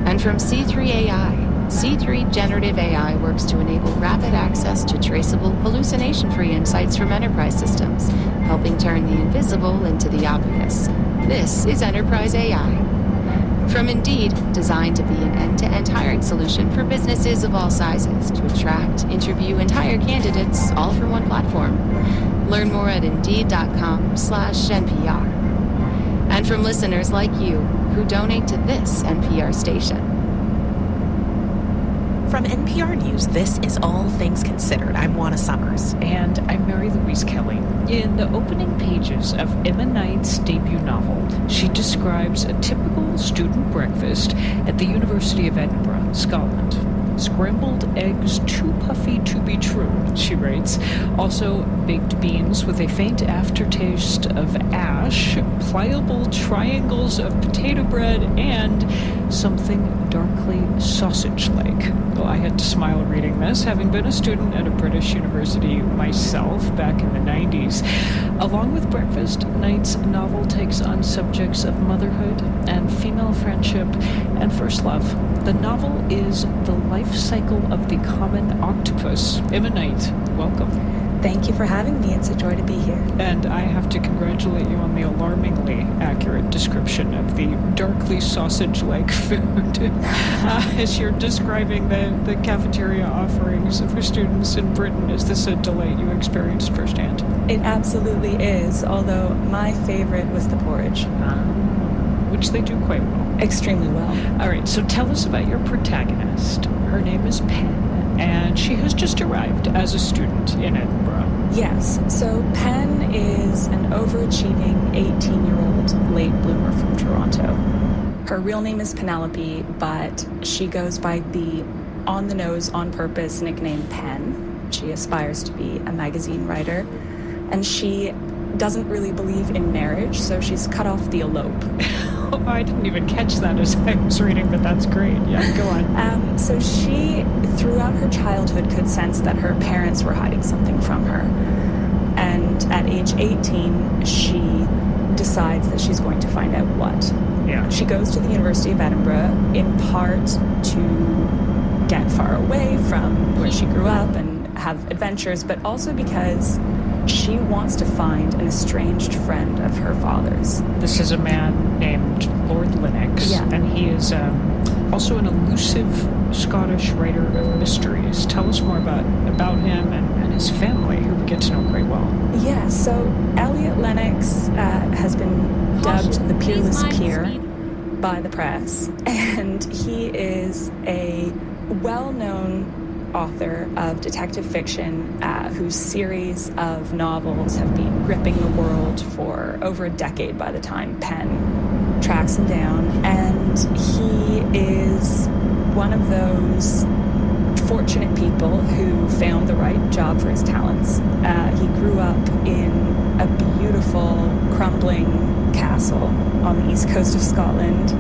and from C3 AI. C3 Generative AI works to enable rapid access to traceable, hallucination-free insights from enterprise systems, helping turn the invisible into the obvious. This is Enterprise AI. From Indeed, designed to be an end-to-end hiring solution for businesses of all sizes to attract, interview, and hire candidates all from one platform. Learn more at Indeed.com/NPR. And from listeners like you who donate to this NPR station. From NPR News, this is All Things Considered. I'm Juana Summers. And I'm Mary Louise Kelly. In the opening pages of Emma Knight's debut novel, she describes a typical student breakfast at the University of Edinburgh, Scotland. Scrambled eggs too puffy to be true, she writes. Also, baked beans with a faint aftertaste of ash, pliable triangles of potato bread, and something darkly sausage-like. Well, I had to smile reading this, having been a student at a British university myself back in the 90s. Along with breakfast, Knight's novel takes on subjects of motherhood and female friendship and first love. The novel is the life cycle of the common octopus. Emma Knight, welcome. Thank you for having me. It's a joy to be here. And I have to congratulate you on the alarmingly accurate description of the darkly sausage-like food as you're describing the cafeteria offerings for students in Britain. Is this a delight you experienced firsthand? It absolutely is, although my favorite was the porridge. Which they do quite well. Extremely well. All right, so tell us about your protagonist. Her name is Penn, and she has just arrived as a student in Edinburgh. Yes, so Penn is an overachieving 18-year-old late bloomer from Toronto. Her real name is Penelope, but she goes by the on-the-nose, on-purpose nickname Penn. She aspires to be a magazine writer, and she doesn't really believe in marriage, so she's cut off the elope. Oh, I didn't even catch that as I was reading, but that's great. Yeah, go on. So she, throughout her childhood, could sense that her parents were hiding something from her. And at age 18, she decides that she's going to find out what. Yeah. She goes to the University of Edinburgh, in part to get far away from where she grew up and have adventures, but also because she wants to find an estranged friend of her father's. This is a man named Lord Lennox, yeah. And he is also an elusive Scottish writer of mysteries. Tell us more about him and his family, who we get to know quite well. Yeah, so Elliot Lennox has been dubbed the Peerless Peer by the press, and he is a well-known author of detective fiction whose series of novels have been gripping the world for over a decade by the time Penn tracks him down. And he is one of those fortunate people who found the right job for his talents. He grew up in a beautiful, crumbling castle on the east coast of Scotland,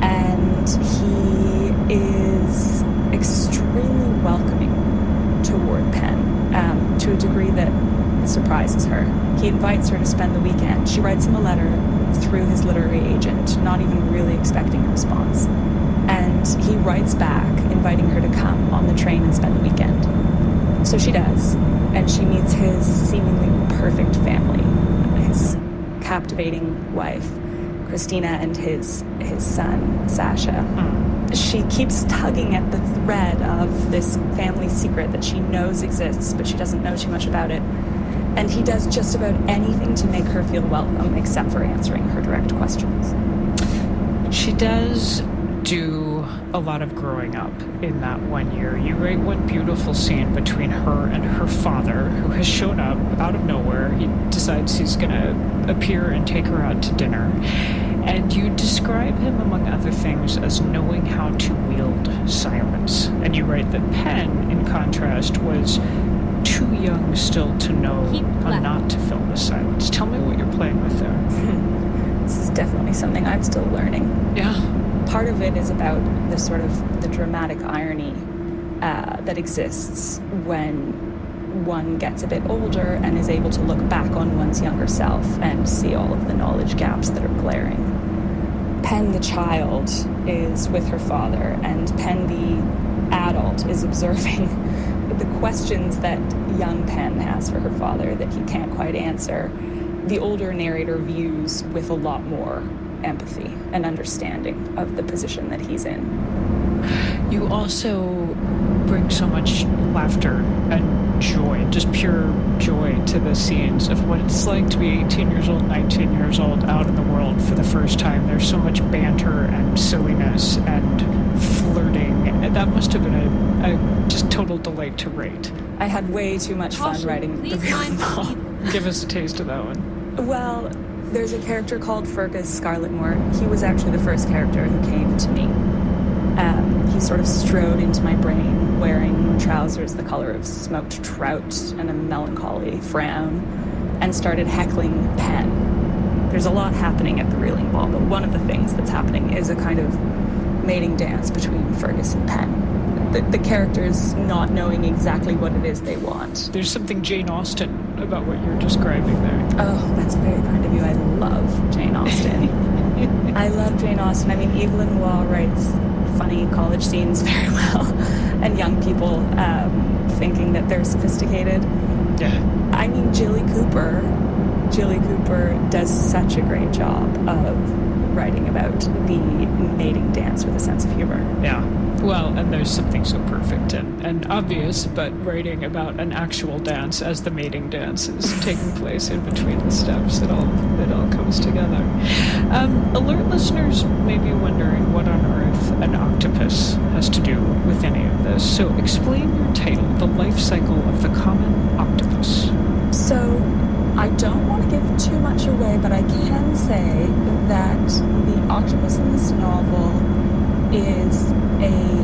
and he is extremely welcoming toward Penn, to a degree that surprises her. He invites her to spend the weekend. She writes him a letter through his literary agent, not even really expecting a response. And he writes back, inviting her to come on the train and spend the weekend. So she does, and she meets his seemingly perfect family, his captivating wife, Christina, and his son, Sasha. She keeps tugging at the thread of this family secret that she knows exists, but she doesn't know too much about it. And he does just about anything to make her feel welcome, except for answering her direct questions. She does do a lot of growing up in that 1 year. You write one beautiful scene between her and her father, who has shown up out of nowhere. He decides he's going to appear and take her out to dinner. And you describe him, among other things, as knowing how to wield silence. And you write that Penn, in contrast, was too young still to know how not to fill the silence. Tell me what you're playing with there. This is definitely something I'm still learning. Yeah. Part of it is about the sort of the dramatic irony that exists when one gets a bit older and is able to look back on one's younger self and see all of the knowledge gaps that are glaring. Penn the child is with her father, and Penn the adult is observing the questions that young Penn has for her father that he can't quite answer. The older narrator views with a lot more empathy and understanding of the position that he's in. You also bring so much laughter and joy, just pure joy, to the scenes of what it's like to be 18 years old, 19 years old, out in the world for the first time. There's so much banter and silliness and flirting. And that must have been a just total delight to write. I had way too much fun writing the real novel. Give us a taste of that one. Well, there's a character called Fergus Scarlettmore. He was actually the first character who came to me. He sort of strode into my brain wearing trousers the color of smoked trout and a melancholy frown, and started heckling Penn. There's a lot happening at the Reeling Ball, but one of the things that's happening is a kind of mating dance between Fergus and Penn. The characters not knowing exactly what it is they want. There's something Jane Austen about what you're describing there. Oh, that's very kind of you. I love Jane Austen. I love Jane Austen. I mean, Evelyn Waugh writes funny college scenes very well, and young people thinking that they're sophisticated. Yeah. I mean, Jilly Cooper does such a great job of writing about the mating dance with a sense of humor. Yeah. Well, and there's something so perfect and obvious, but writing about an actual dance as the mating dance is taking place in between the steps. It all comes together. Alert listeners may be wondering what on earth an octopus has to do with any of this. So explain your title, The Life Cycle of the Common Octopus. So I don't want to give too much away, but I can say that the octopus in this novel is a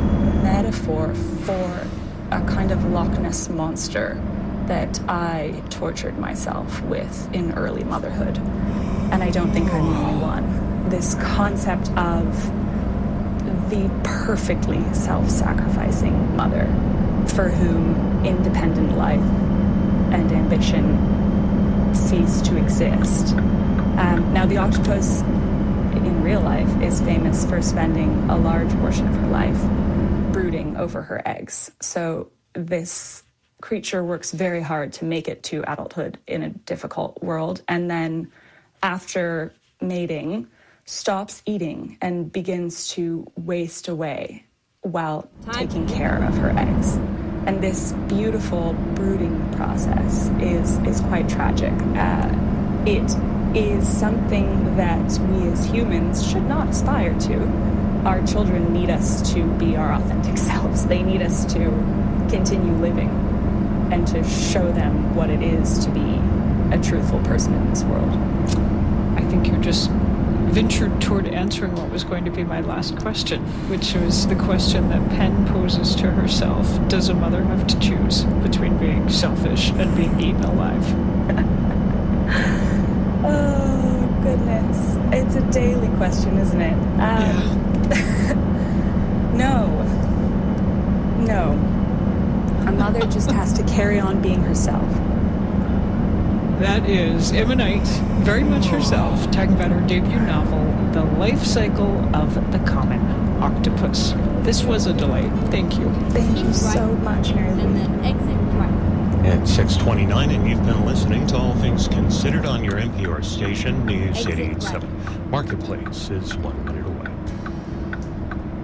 metaphor for a kind of Loch Ness monster that I tortured myself with in early motherhood. And I don't think I'm the only one. This concept of the perfectly self-sacrificing mother for whom independent life and ambition cease to exist. Now, the octopus in real life is famous for spending a large portion of her life brooding over her eggs. So this creature works very hard to make it to adulthood in a difficult world, and then after mating stops eating and begins to waste away while taking care of her eggs. And this beautiful brooding process is quite tragic. It is something that we as humans should not aspire to. Our children need us to be our authentic selves. They need us to continue living and to show them what it is to be a truthful person in this world. I think you just ventured toward answering what was going to be my last question, which was the question that Penn poses to herself. Does a mother have to choose between being selfish and being eaten alive? Oh, goodness. It's a daily question, isn't it? No. A mother just has to carry on being herself. That is Emma Knight, very much herself, talking about her debut novel, The Life Cycle of the Common Octopus. This was a delight. Thank you. Thank you so much, Mary Lou. And then exit right. At 6:29, and you've been listening to All Things Considered on your NPR station, News 88.7. Marketplace is 1 minute away.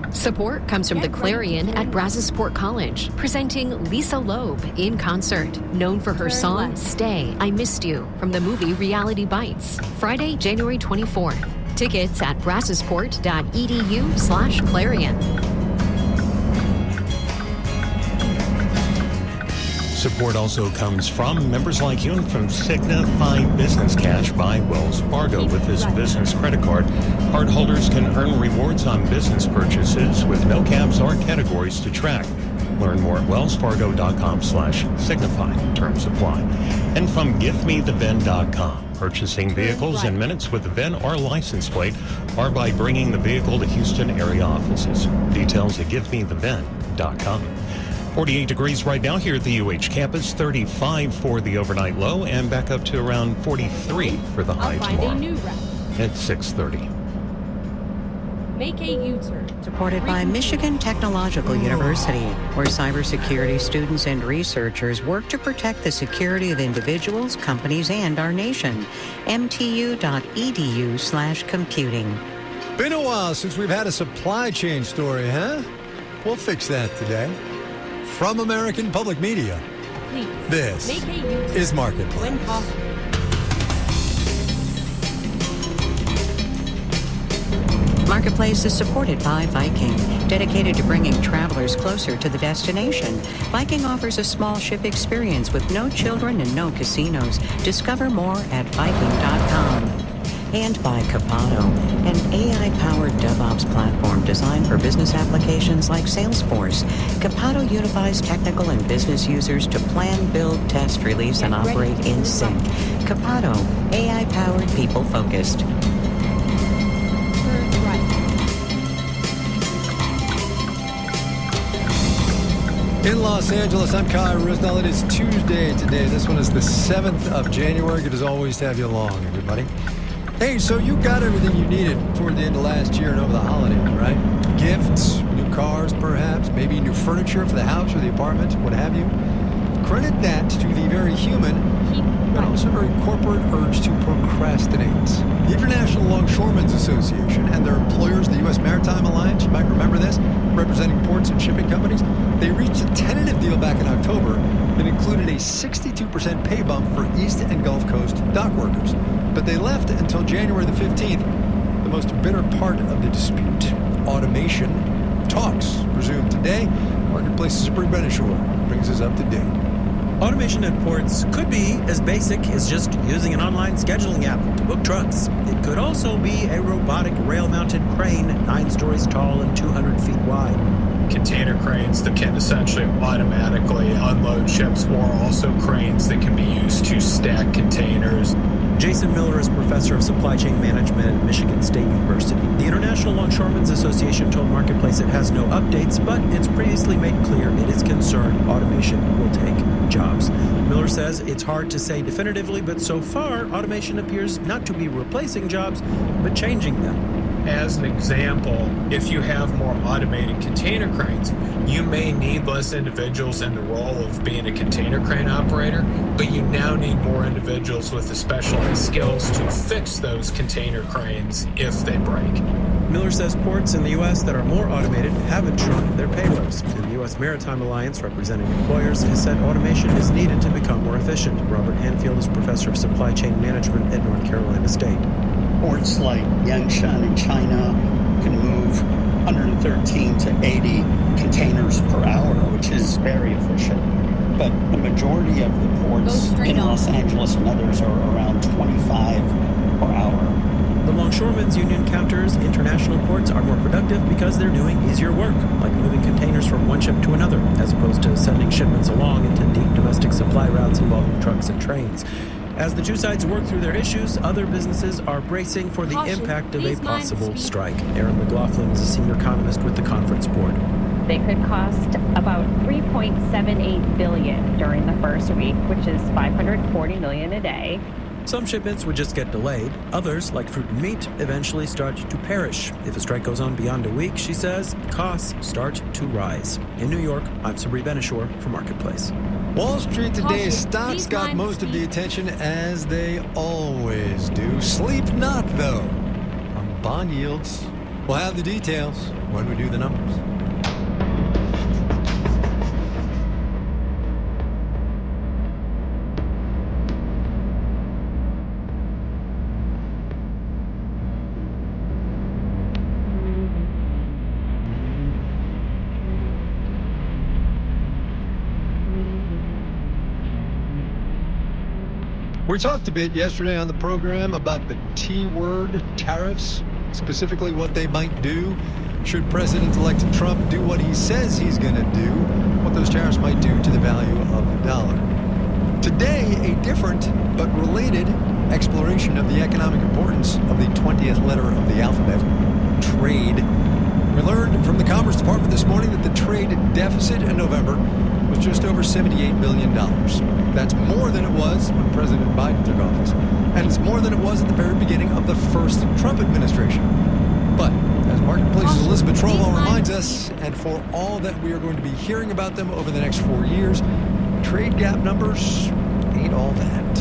Support comes from the Clarion at Brazosport College, presenting Lisa Loeb in concert, known for her song Stay, I Missed You, from the movie Reality Bites, Friday, January 24th. Tickets at brazosport.edu/Clarion. Support also comes from members like you and from Signify Business Cash by Wells Fargo. With this business credit card, cardholders can earn rewards on business purchases with no caps or categories to track. Learn more at wellsfargo.com/signify. Terms apply. And from GiveMeTheVIN.com. Purchasing vehicles in minutes with a VIN or license plate or by bringing the vehicle to Houston area offices. Details at GiveMeTheVIN.com. 48 degrees right now here at the UH campus, 35 for the overnight low, and back up to around 43 for the high tomorrow. At 6:30. Make a U-turn. Supported by Michigan Technological University, where cybersecurity students and researchers work to protect the security of individuals, companies, and our nation. mtu.edu/computing. Been a while since we've had a supply chain story, huh? We'll fix that today. From American Public Media, Please, this make a U-turn is Marketplace. when possible. Marketplace is supported by Viking, dedicated to bringing travelers closer to the destination. Viking offers a small ship experience with no children and no casinos. Discover more at Viking.com. And by Capato, an AI-powered DevOps platform designed for business applications like Salesforce. Capato unifies technical and business users to plan, build, test, release, and operate in sync. Capato, AI-powered, people-focused. In Los Angeles, I'm Kai Risnell. It is Tuesday today. This one is the 7th of January. Good as always to have you along, everybody. Hey, so you got everything you needed toward the end of last year and over the holidays, right? Gifts, new cars perhaps, maybe new furniture for the house or the apartment, what have you. Credit that to the very human, but also very corporate urge to procrastinate. The International Longshoremen's Association and their employers, the U.S. Maritime Alliance, you might remember this, representing ports and shipping companies, they reached a tentative deal back in October that included a 62% pay bump for East and Gulf Coast dock workers. But they left until January the 15th, the most bitter part of the dispute. Automation talks resume today. Marketplace's Sabrina Benishore brings us up to date. Automation at ports could be as basic as just using an online scheduling app to book trucks. It could also be a robotic rail-mounted crane 9 stories tall and 200 feet wide. Container cranes that can essentially automatically unload ships, or also cranes that can be used to stack containers. Jason Miller is professor of supply chain management at Michigan State University. The International Longshoremen's Association told Marketplace it has no updates, but it's previously made clear it is concerned automation will take jobs. Miller says it's hard to say definitively, but so far automation appears not to be replacing jobs, but changing them. as an example, if you have more automated container cranes, you may need less individuals in the role of being a container crane operator, but you now need more individuals with the specialized skills to fix those container cranes if they break. Miller says ports in the U.S. that are more automated haven't shrunk their payloads. And the U.S. Maritime Alliance, representing employers, has said automation is needed to become more efficient. Robert Hanfield is professor of supply chain management at North Carolina State. Ports like Yangshan in China can move 113 to 80 containers per hour, which is very efficient. But the majority of the ports in Los Angeles and others are around 25 per hour. The Longshoremen's Union counters international ports are more productive because they're doing easier work, like moving containers from one ship to another, as opposed to sending shipments along into deep domestic supply routes involving trucks and trains. As the two sides work through their issues, other businesses are bracing for the impact of a possible strike. Erin McLaughlin is a senior economist with the Conference Board. They could cost about $3.78 billion during the first week, which is $540 million a day. Some shipments would just get delayed. Others, like fruit and meat, eventually start to perish. If a strike goes on beyond a week, she says, costs start to rise. In New York, I'm Sabri Benishore for Marketplace. Wall Street today, stocks got most of the attention, as they always do. Sleep not, though, on bond yields. We'll have the details when we do the numbers. We talked a bit yesterday on the program about the T-word, tariffs, specifically what they might do should President-elect Trump do what he says he's going to do, what those tariffs might do to the value of the dollar. Today, a different but related exploration of the economic importance of the 20th letter of the alphabet, trade. We learned from the Commerce Department this morning that the trade deficit in November was just over $78 billion. That's more than it was when President Biden took office, and it's more than it was at the very beginning of the first Trump administration. But, as Marketplace's Elizabeth Trovall reminds us, and for all that we are going to be hearing about them over the next 4 years, trade gap numbers ain't all that.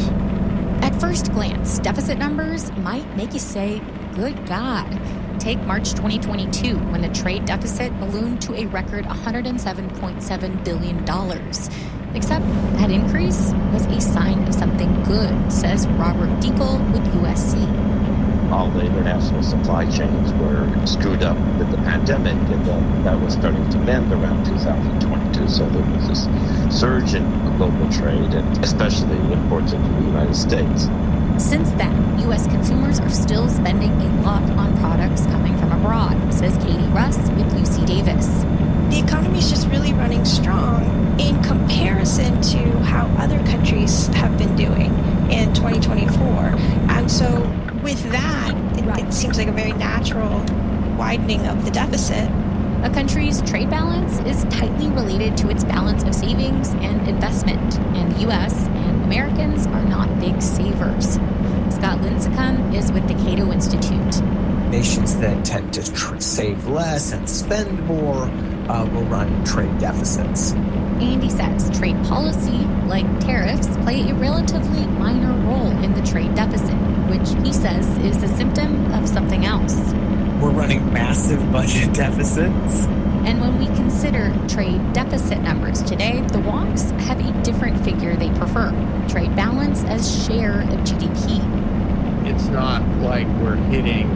At first glance, deficit numbers might make you say, good God. Take March 2022, when the trade deficit ballooned to a record $107.7 billion. Except that increase was a sign of something good, says Robert Deacle with USC. All the international supply chains were screwed up with the pandemic, and then that was starting to mend around 2022. So there was this surge in global trade, and especially imports into the United States. Since then, U.S. consumers are still spending a lot on products coming from abroad, says Katie Russ with UC Davis. The economy is just really running strong in comparison to how other countries have been doing in 2024. And so with that, it seems like a very natural widening of the deficit. A country's trade balance is tightly related to its balance of savings and investment, and the U.S. and Americans are not big savers. Scott Lincecum is with the Cato Institute. Nations that tend to save less and spend more will run trade deficits. And he says trade policy, like tariffs, play a relatively minor role in the trade deficit, which he says is a symptom of something else. We're running massive budget deficits. And when we consider trade deficit numbers today, the wonks have a different figure they prefer, trade balance as share of GDP. It's not like we're hitting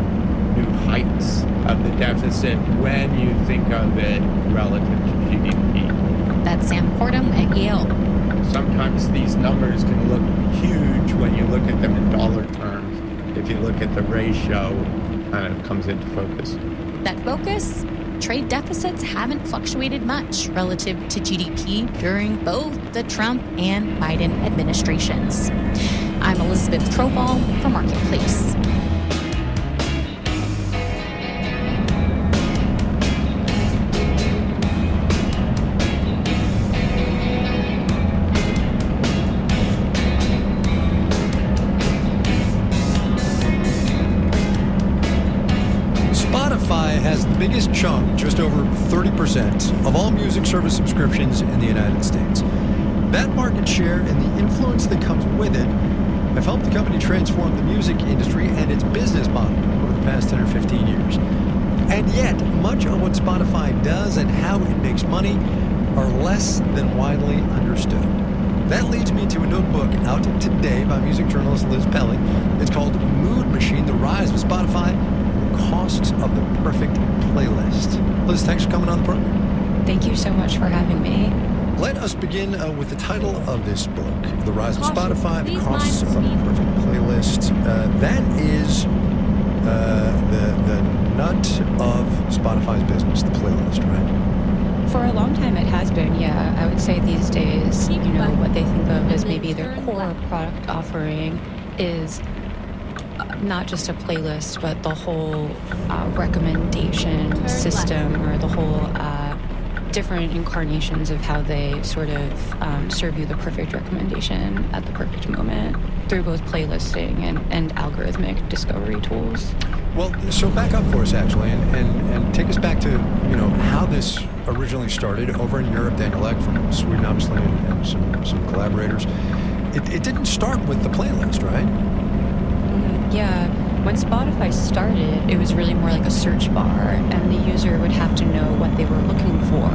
new heights of the deficit when you think of it relative to GDP. That's Sam Fordham at Yale. Sometimes these numbers can look huge when you look at them in dollar terms. If you look at the ratio, kind of comes into focus. That focus? Trade deficits haven't fluctuated much relative to GDP during both the Trump and Biden administrations. I'm Elizabeth Trovall for Marketplace. biggest chunk, just over 30%, of all music service subscriptions in the United States. That market share and the influence that comes with it have helped the company transform the music industry and its business model over the past 10 or 15 years. And yet, much of what Spotify does and how it makes money are less than widely understood. That leads me to a notebook out today by music journalist Liz Pelly. It's called Mood Machine, The Rise of Spotify, and the Costs of the Perfect Playlist. Liz, thanks for coming on the program. Thank you so much for having me. Let us begin with the title of this book, The Rise of Spotify, The Costs of the Perfect Playlist. That is the nut of Spotify's business, the playlist, right? For a long time it has been, yeah. I would say these days, what they think of as maybe their core product offering is not just a playlist, but the whole recommendation system, or the whole different incarnations of how they sort of serve you the perfect recommendation at the perfect moment through both playlisting and algorithmic discovery tools. Well, so back up for us, actually, and take us back to, how this originally started over in Europe. Daniel Ek from Sweden, obviously, and some collaborators. It didn't start with the playlist, right? Yeah. When Spotify started, it was really more like a search bar, and the user would have to know what they were looking for,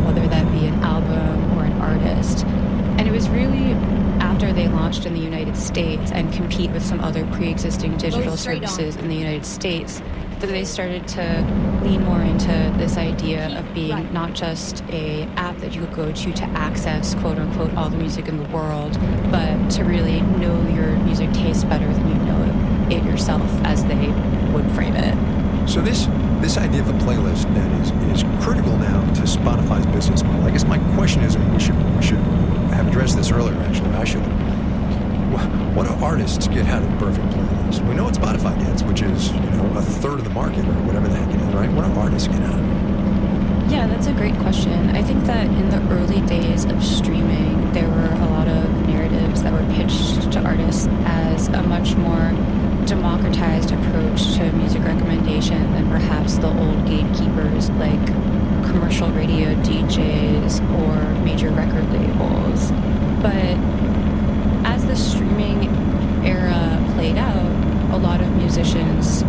whether that be an album or an artist. And it was really after they launched in the United States and compete with some other pre-existing digital services in the United States, that they started to lean more into this idea of being not just an app that you could go to access, quote unquote, all the music in the world, but to really know your music taste better than you know it yourself, as they would frame it. So this idea of the playlist then is critical now to Spotify's business model. I guess my question is, we should have addressed this earlier, actually. I should. What do artists get out of the perfect playlist? We know what Spotify gets, which is, a third of the market or whatever the heck it is, right? What do artists get out of it? Yeah, that's a great question. I think that in the early days of streaming, there were a lot of narratives that were pitched to artists as a much more democratized approach to music recommendation than perhaps the old gatekeepers like commercial radio DJs or major record labels. But as the streaming era played out, a lot of musicians,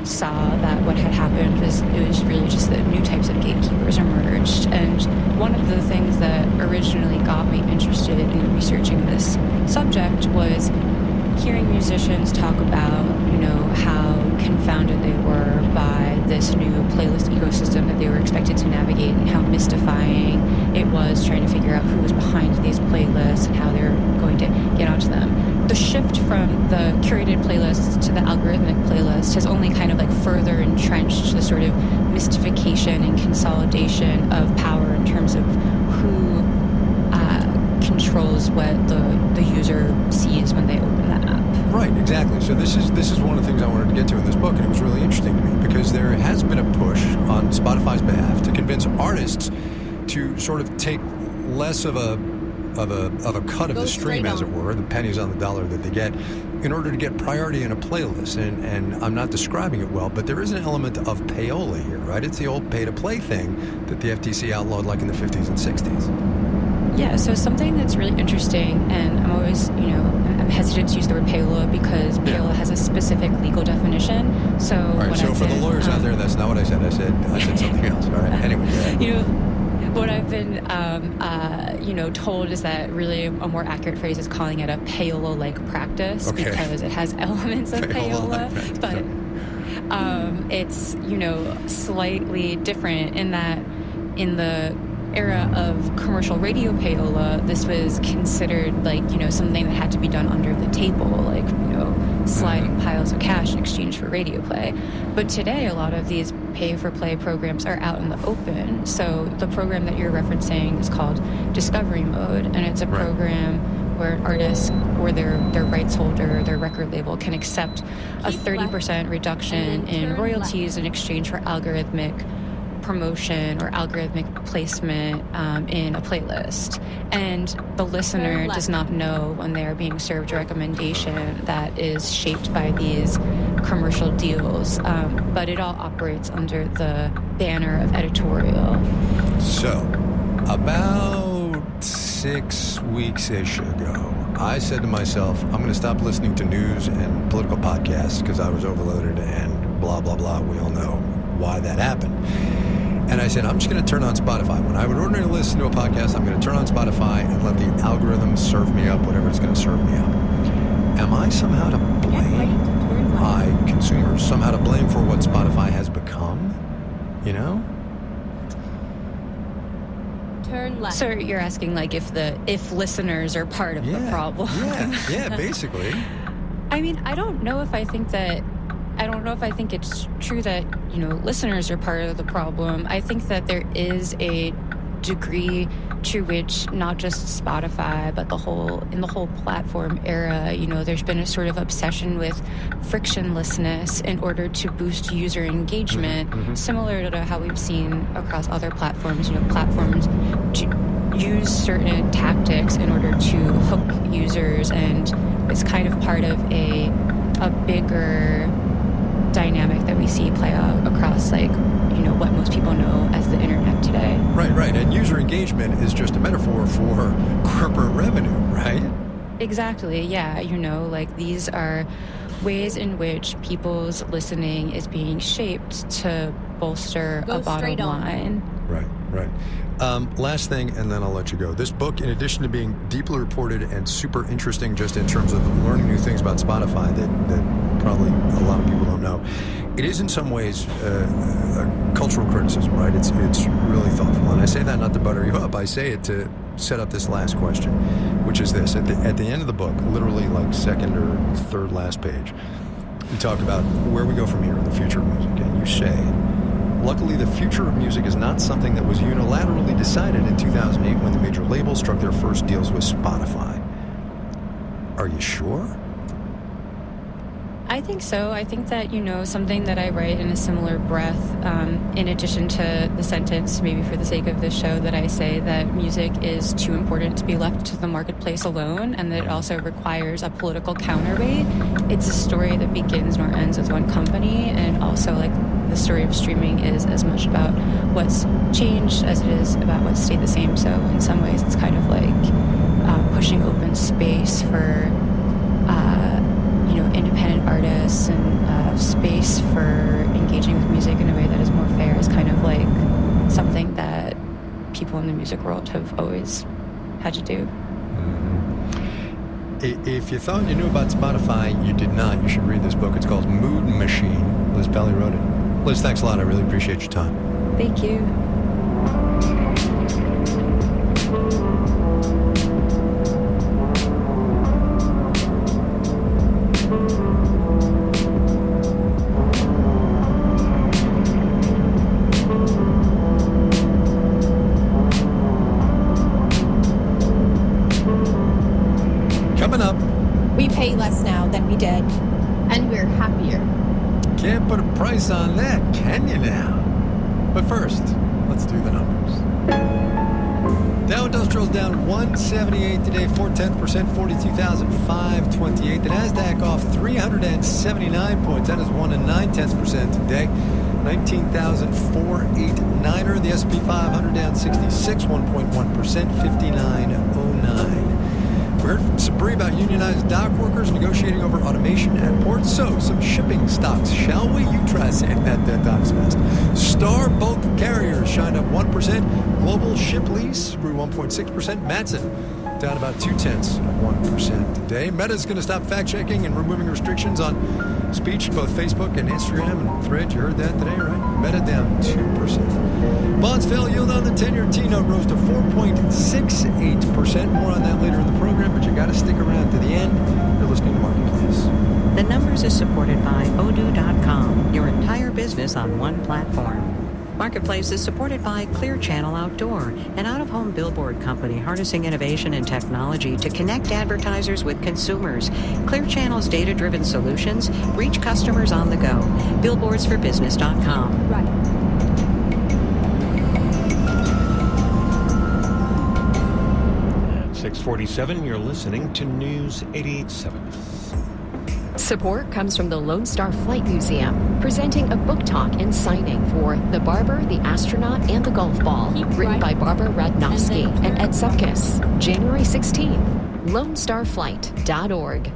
saw that what had happened was it was really just that new types of gatekeepers emerged. And one of the things that originally got me interested in researching this subject was hearing musicians talk about, how confounded they were by this new playlist ecosystem that they were expected to navigate, and how mystifying it was trying to figure out who was behind these playlists and how they're going to get onto them. The shift from the curated playlist to the algorithmic playlist has only kind of like further entrenched the sort of mystification and consolidation of power in terms of who controls what the user sees when they open the app. Right, exactly. So this is one of the things I wanted to get to in this book, and it was really interesting to me because there has been a push on Spotify's behalf to convince artists to sort of take less of a cut of the stream, as it were, the pennies on the dollar that they get, in order to get priority in a playlist. And I'm not describing it well, but there is an element of payola here, right? It's the old pay-to-play thing that the FTC outlawed like in the 50s and 60s. Yeah, so something that's really interesting, and I'm always, I'm hesitant to use the word payola because payola has a specific legal definition. So, all right, so for the lawyers out there, that's not what I said. I said something else. All right. Anyway. What I've been, told is that really a more accurate phrase is calling it a payola-like practice, because it has elements of payola, but it's, slightly different in that in the era of commercial radio payola, this was considered like, something that had to be done under the table, like, sliding piles of cash in exchange for radio play. But today, a lot of these pay-for-play programs are out in the open. So the program that you're referencing is called Discovery Mode, and it's a program where an artist or their rights holder, their record label, can accept a 30% reduction in royalties in exchange for algorithmic promotion or algorithmic placement in a playlist. And the listener does not know when they're being served a recommendation that is shaped by these commercial deals, but it all operates under the banner of editorial. So, about 6 weeks-ish ago, I said to myself, I'm going to stop listening to news and political podcasts because I was overloaded and blah, blah, blah. We all know why that happened. And I said, I'm just going to turn on Spotify. When I would ordinarily listen to a podcast, I'm going to turn on Spotify and let the algorithm serve me up whatever it's going to serve me up. Am I somehow to blame? My consumers somehow to blame for what Spotify has become? You know? Turn left. So you're asking like if listeners are part of the problem. Yeah, basically. I mean, I don't know if I think it's true that, listeners are part of the problem. I think that there is a degree to which not just Spotify, but in the whole platform era, there's been a sort of obsession with frictionlessness in order to boost user engagement, similar to how we've seen across other platforms. Platforms use certain tactics in order to hook users, and it's kind of part of a bigger dynamic that we see play out across what most people know as the internet today. Right. And user engagement is just a metaphor for corporate revenue, right? Exactly, yeah. These are ways in which people's listening is being shaped to bolster a bottom line. Right. Last thing, and then I'll let you go. This book, in addition to being deeply reported and super interesting just in terms of learning new things about Spotify that probably a lot of people don't know, it is in some ways a cultural criticism, right? It's really thoughtful. And I say that not to butter you up. I say it to set up this last question, which is this. At the end of the book, literally like second or third last page, you talk about where we go from here in the future of music. And you say, luckily, the future of music is not something that was unilaterally decided in 2008 when the major labels struck their first deals with Spotify. Are you sure? I think so. I think that, something that I write in a similar breath, in addition to the sentence, maybe for the sake of this show, that I say that music is too important to be left to the marketplace alone, and that it also requires a political counterweight. It's a story that begins nor ends with one company, and also, the story of streaming is as much about what's changed as it is about what's stayed the same. So in some ways, it's kind of pushing open space for independent artists and space for engaging with music in a way that is more fair is kind of something that people in the music world have always had to do. If you thought you knew about Spotify, you did not. You should read this book. It's called Mood Machine. Liz Pelly wrote it. Liz, thanks a lot. I really appreciate your time. Thank you. Coming up. We pay less now than we did, and we're happier. Can't put a price on that, can you now? But first, let's do the numbers. Dow Industrial's down 178 today, 0.4%, 42,528. The Nasdaq off 379 points. That is 1.9% today, 19,489. The S&P 500 down 66, 1.1%, 5909. We heard from Sabri about unionized dock workers negotiating over automation at ports. So, some shipping stocks, shall we? You try saying that times fast. Star Bulk Carriers shined up 1%. Global Ship Lease grew 1.6%. Matson down about 0.2% today. Meta's going to stop fact-checking and removing restrictions on speech, both Facebook and Instagram and Thread. You heard that today, right? Meta down 2%. Bonds fell. Yield on the 10-year T-note rose to 4.68%. More on that later in the program, but you got to stick around to the end. You're listening to Marketplace. The Numbers is supported by Odoo.com, your entire business on one platform. Marketplace is supported by Clear Channel Outdoor, an out-of-home billboard company harnessing innovation and technology to connect advertisers with consumers. Clear Channel's data-driven solutions reach customers on the go. Billboardsforbusiness.com. Right. At 6:47, you're listening to News 88.7. Support comes from the Lone Star Flight Museum, presenting a book talk and signing for The Barber, the Astronaut, and the Golf Ball, written by Barbara Radnofsky and Ed Supkis, January 16th. LoneStarFlight.org.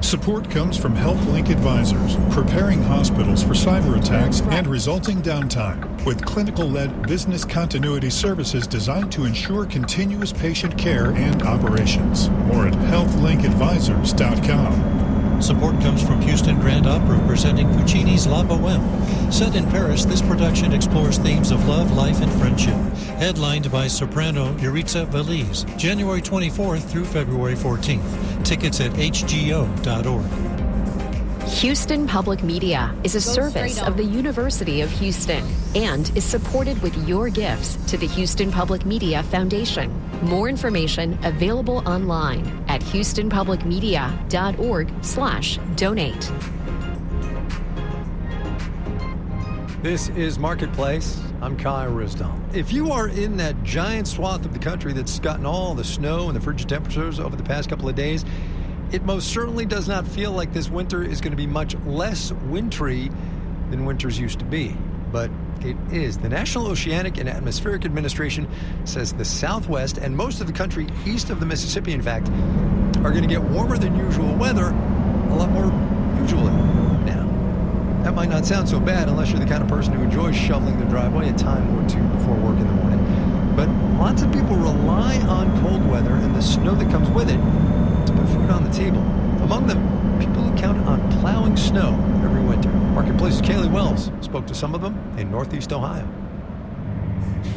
Support comes from HealthLink Advisors, preparing hospitals for cyber attacks and resulting downtime, with clinical-led business continuity services designed to ensure continuous patient care and operations. More at healthlinkadvisors.com. Support comes from Houston Grand Opera, presenting Puccini's La Bohème. Set in Paris, this production explores themes of love, life, and friendship. Headlined by soprano Iritza Valise, January 24th through February 14th. Tickets at hgo.org. Houston Public Media is a service of the University of Houston and is supported with your gifts to the Houston Public Media Foundation. More information available online at houstonpublicmedia.org/donate. This is Marketplace. I'm Kai Risdall. If you are in that giant swath of the country that's gotten all the snow and the frigid temperatures over the past couple of days, it most certainly does not feel like this winter is going to be much less wintry than winters used to be. But it is. The National Oceanic and Atmospheric Administration says the Southwest and most of the country east of the Mississippi, in fact, are going to get warmer than usual weather a lot more usually. Now, that might not sound so bad unless you're the kind of person who enjoys shoveling the driveway a time or two before work in the morning. But lots of people rely on cold weather and the snow that comes with it to put food on the table. Among them, people who count on plowing snow every winter. Marketplace's Kaylee Wells spoke to some of them in Northeast Ohio.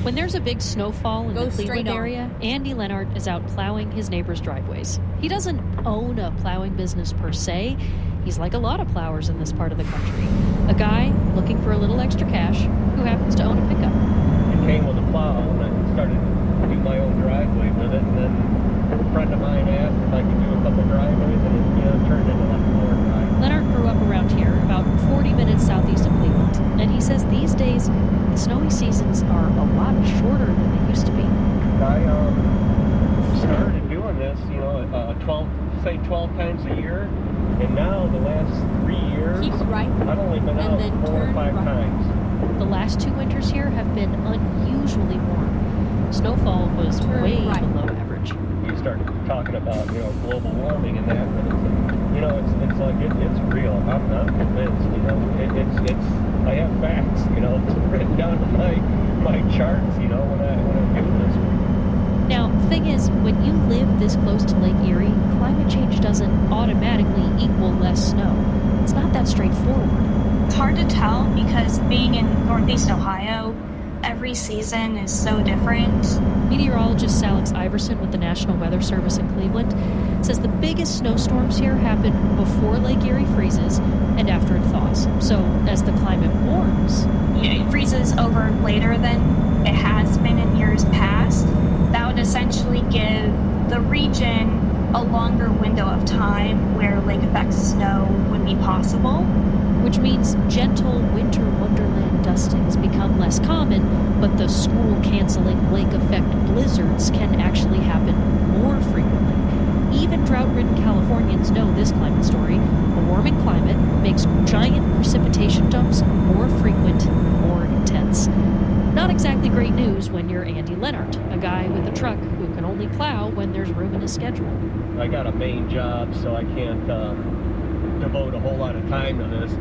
When there's a big snowfall in the Cleveland area, Andy Leonard is out plowing his neighbors' driveways. He doesn't own a plowing business per se. He's like a lot of plowers in this part of the country. A guy looking for a little extra cash who happens to own a pickup. It came with a plow, and I started to do my own driveway with it, and then a friend of mine asked if I could do a couple driveways, and it turned into like 4 or 5. Leonard grew up around here, about 40 minutes southeast of Cleveland, and he says these days the snowy seasons are a lot shorter than they used to be. I started doing this, 12 times a year, and now the last 3 years, I've only been out 4 or 5 times. The last 2 winters here have been unusually warm. Snowfall was way below average. You start talking about, global warming and that, but it's like it's real. I'm convinced, it's I have facts, it's written down in my charts, when I'm doing this. Now, the thing is, when you live this close to Lake Erie, climate change doesn't automatically equal less snow. It's not that straightforward. It's hard to tell because being in Northeast Ohio, every season is so different. Meteorologist Alex Iverson with the National Weather Service in Cleveland says the biggest snowstorms here happen before Lake Erie freezes and after it thaws. So as the climate warms, it freezes over later than it has been in years past. That would essentially give the region a longer window of time where lake effect snow would be possible. Which means gentle winter wonderland dustings become less common, but the school-canceling lake effect blizzards can actually happen more frequently. Even drought-ridden Californians know this climate story. A warming climate makes giant precipitation dumps more frequent, more intense. Not exactly great news when you're Andy Leonard, a guy with a truck who can only plow when there's room in his schedule. I got a main job, so I can't devote a whole lot of time to this.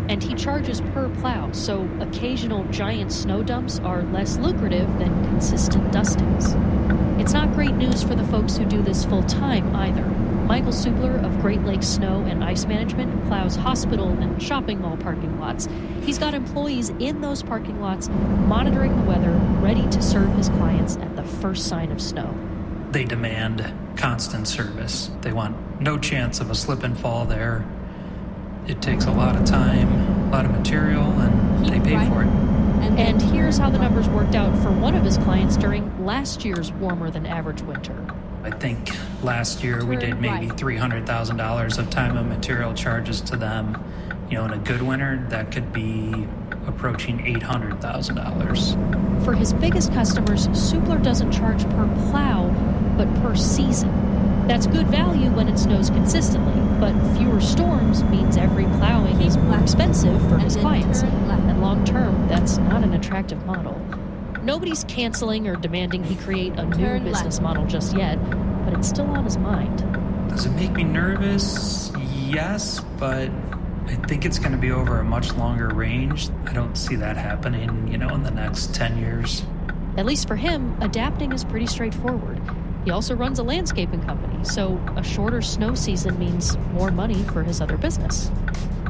And he charges per plow, so occasional giant snow dumps are less lucrative than consistent dustings. It's not great news for the folks who do this full-time either. Michael Subler of Great Lakes Snow and Ice Management plows hospital and shopping mall parking lots. He's got employees in those parking lots monitoring the weather, ready to serve his clients at the first sign of snow. They demand constant service. They want no chance of a slip and fall there. It takes a lot of time, a lot of material, and they pay for it. And here's how the numbers worked out for one of his clients during last year's warmer than average winter. I think last year we did maybe $300,000 of time and material charges to them. In a good winter, that could be approaching $800,000. For his biggest customers, Subler doesn't charge per plow, but per season. That's good value when it snows consistently, but fewer storms means every plowing is more expensive for his clients. And long term, that's not an attractive model. Nobody's canceling or demanding he create a new business model just yet, but it's still on his mind. Does it make me nervous? Yes, but I think it's going to be over a much longer range. I don't see that happening, in the next 10 years. At least for him, adapting is pretty straightforward. He also runs a landscaping company, so a shorter snow season means more money for his other business.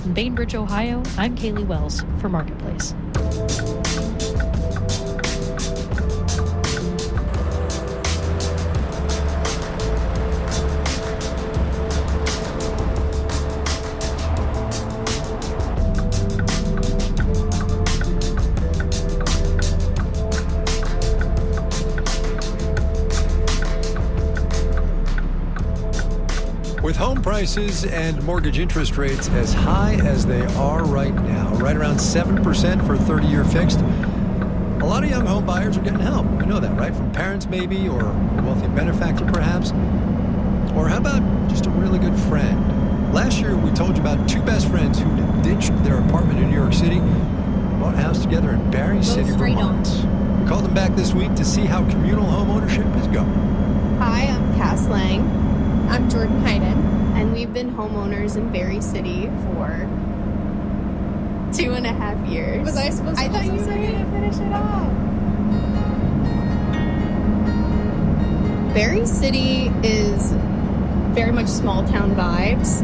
In Bainbridge, Ohio, I'm Kaylee Wells for Marketplace. With home prices and mortgage interest rates as high as they are right now, right around 7% for a 30-year fixed, a lot of young home buyers are getting help. You know that, right? From parents maybe, or a wealthy benefactor perhaps. Or how about just a really good friend? Last year we told you about two best friends who ditched their apartment in New York City, bought a house together in Barry City, Vermont. We called them back this week to see how communal home ownership is going. Hi, I'm Cass Lang. I'm Jordan Hayden, and we've been homeowners in Berry City for 2.5 years. Was I supposed to? I thought you were going to finish it off. Berry City is very much small town vibes.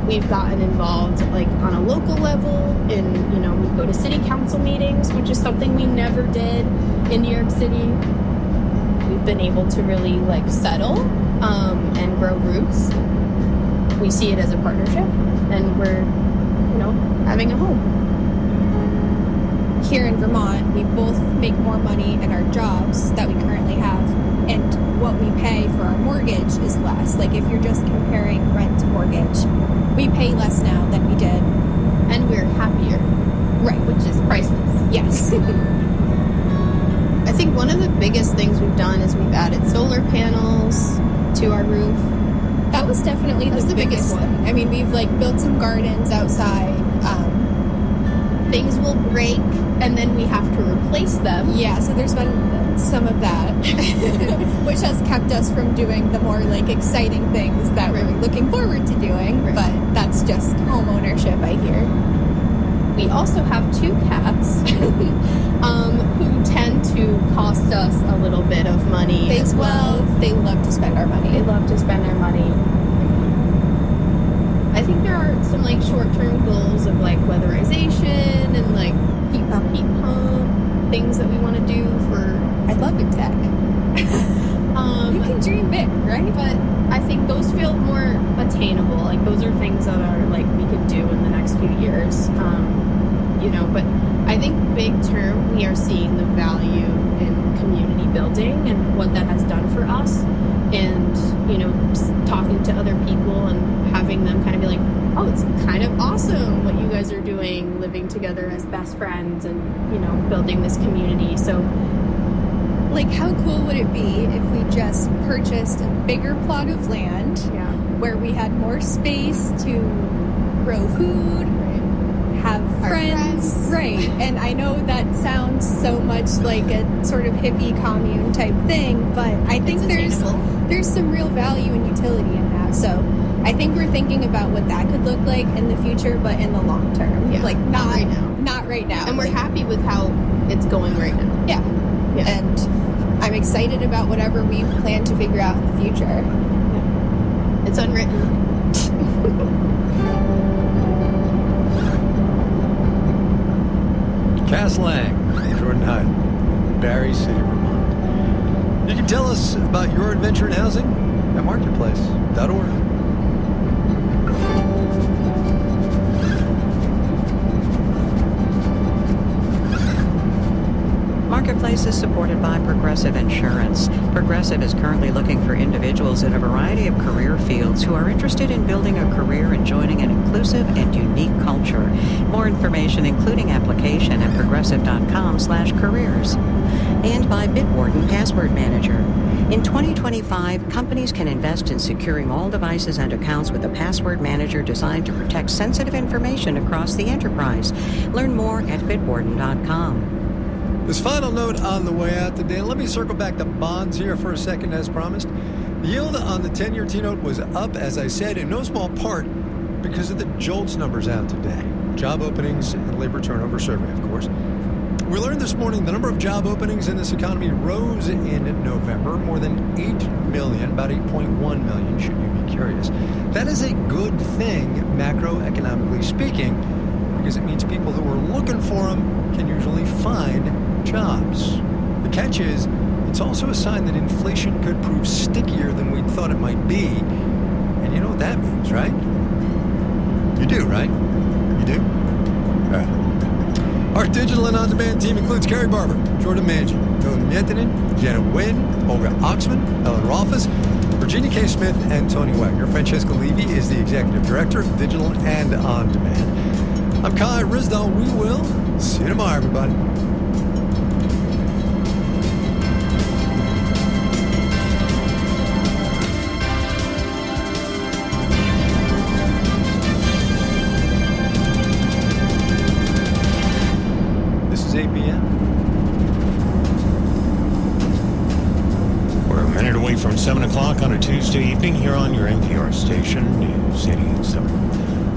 We've gotten involved on a local level in, we go to city council meetings, which is something we never did in New York City. We've been able to really settle and grow roots. We see it as a partnership, and we're, having a home. Here in Vermont, we both make more money in our jobs that we currently have, and what we pay for our mortgage is less. If you're just comparing rent to mortgage, we pay less now than we did. And we're happier. Right. Which is priceless. Yes. I think one of the biggest things we've done is we've added solar panels to our roof. That was definitely the biggest one. I mean, we've built some gardens outside. Things will break and then we have to replace them. Yeah, so there's been some of that, which has kept us from doing the more exciting things that we're looking forward to doing. Right. But that's just home ownership, I hear. We also have 2 cats who tend to cost us a little bit of money as well. They love to spend our money. They love to spend our money. I think there are some short-term goals of weatherization and heat pump, things that we want to do for. I'd love a tech. You can dream big, right? But I think those feel more attainable. Those are things that are we could do in the next few years. But I think big term, we are seeing the value in community building and what that has done for us. And, talking to other people and having them kind of be oh, it's kind of awesome what you guys are doing, living together as best friends and, building this community. So, how cool would it be if we just purchased a bigger plot of land where we had more space to grow food, have friends. Right. And I know that sounds so much like a sort of hippie commune type thing, but I think there's some real value and utility in that. So I think we're thinking about what that could look like in the future, but in the long term. Yeah. Not right now. Not right now. And we're happy with how it's going right now. Yeah. And I'm excited about whatever we plan to figure out in the future. Yeah. It's unwritten. Cass Lang, Jordan Hyde, Barry City, Vermont. You can tell us about your adventure in housing at marketplace.org. Marketplace is supported by Progressive Insurance. Progressive is currently looking for individuals in a variety of career fields who are interested in building a career and joining an inclusive and unique culture. More information, including application, at progressive.com/careers. And by Bitwarden Password Manager. In 2025, companies can invest in securing all devices and accounts with a password manager designed to protect sensitive information across the enterprise. Learn more at bitwarden.com. This final note on the way out today. Let me circle back to bonds here for a second, as promised. The yield on the 10-year T-note was up, as I said, in no small part because of the JOLTS numbers out today. Job openings and labor turnover survey, of course. We learned this morning the number of job openings in this economy rose in November, more than 8 million, about 8.1 million, should you be curious. That is a good thing, macroeconomically speaking, because it means people who are looking for them can usually find jobs. The catch is, it's also a sign that inflation could prove stickier than we thought it might be. And you know what that means, right? You do, right? You do? All right. Our digital and on-demand team includes Carrie Barber, Jordan Manji, Dylan Mietinen, Janet Wynn, Olga Oxman, Ellen Rolfes, Virginia K. Smith, and Tony Wagner. Francesca Levy is the Executive Director of Digital and On-Demand. I'm Kai Risdall. We will see you tomorrow, everybody. This is 8 p.m. We're a minute away from 7 o'clock on a Tuesday evening here on your NPR station, News 88.7.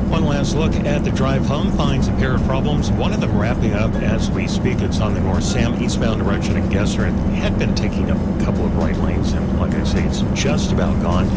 One last look at the drive home finds a pair of problems. One of them wrapping up as we speak. It's on the North Sam eastbound direction at Gesser. It had been taking up a couple of right lanes, and like I say, it's just about gone.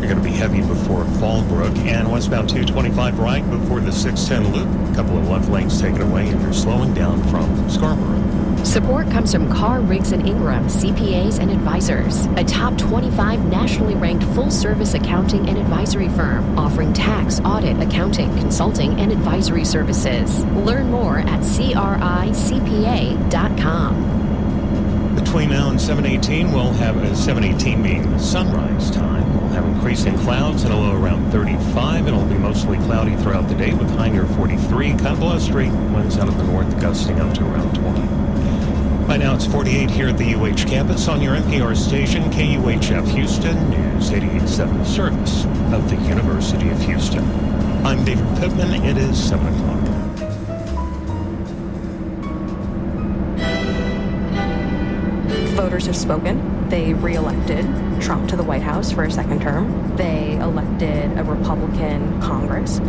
You're going to be heavy before Fallbrook, and westbound 225 right before the 610 loop. A couple of left lanes taken away, and you're slowing down from Scarborough. Support comes from Carr, Riggs & Ingram, CPAs and Advisors, a top 25 nationally ranked full-service accounting and advisory firm offering tax, audit, accounting, consulting, and advisory services. Learn more at cricpa.com. Between now and 7:18, we'll have 7:18 being sunrise time. We'll have increasing clouds and a low around 35. It'll be mostly cloudy throughout the day with high near 43. Kind of blustery. Winds out of the north gusting up to around 20. By now it's 48 here at the UH campus on your NPR station, KUHF Houston, News 88.7 service of the University of Houston. I'm David Pittman. It is 7 o'clock. Voters have spoken. They re-elected Trump to the White House for a second term. They elected a Republican Congress.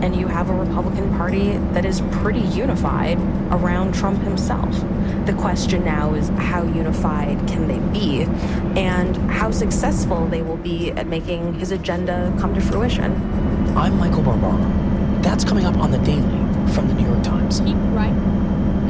And you have a Republican Party that is pretty unified around Trump himself. The question now is how unified can they be and how successful they will be at making his agenda come to fruition. I'm Michael Barbaro. That's coming up on The Daily from the New York Times. Keep right.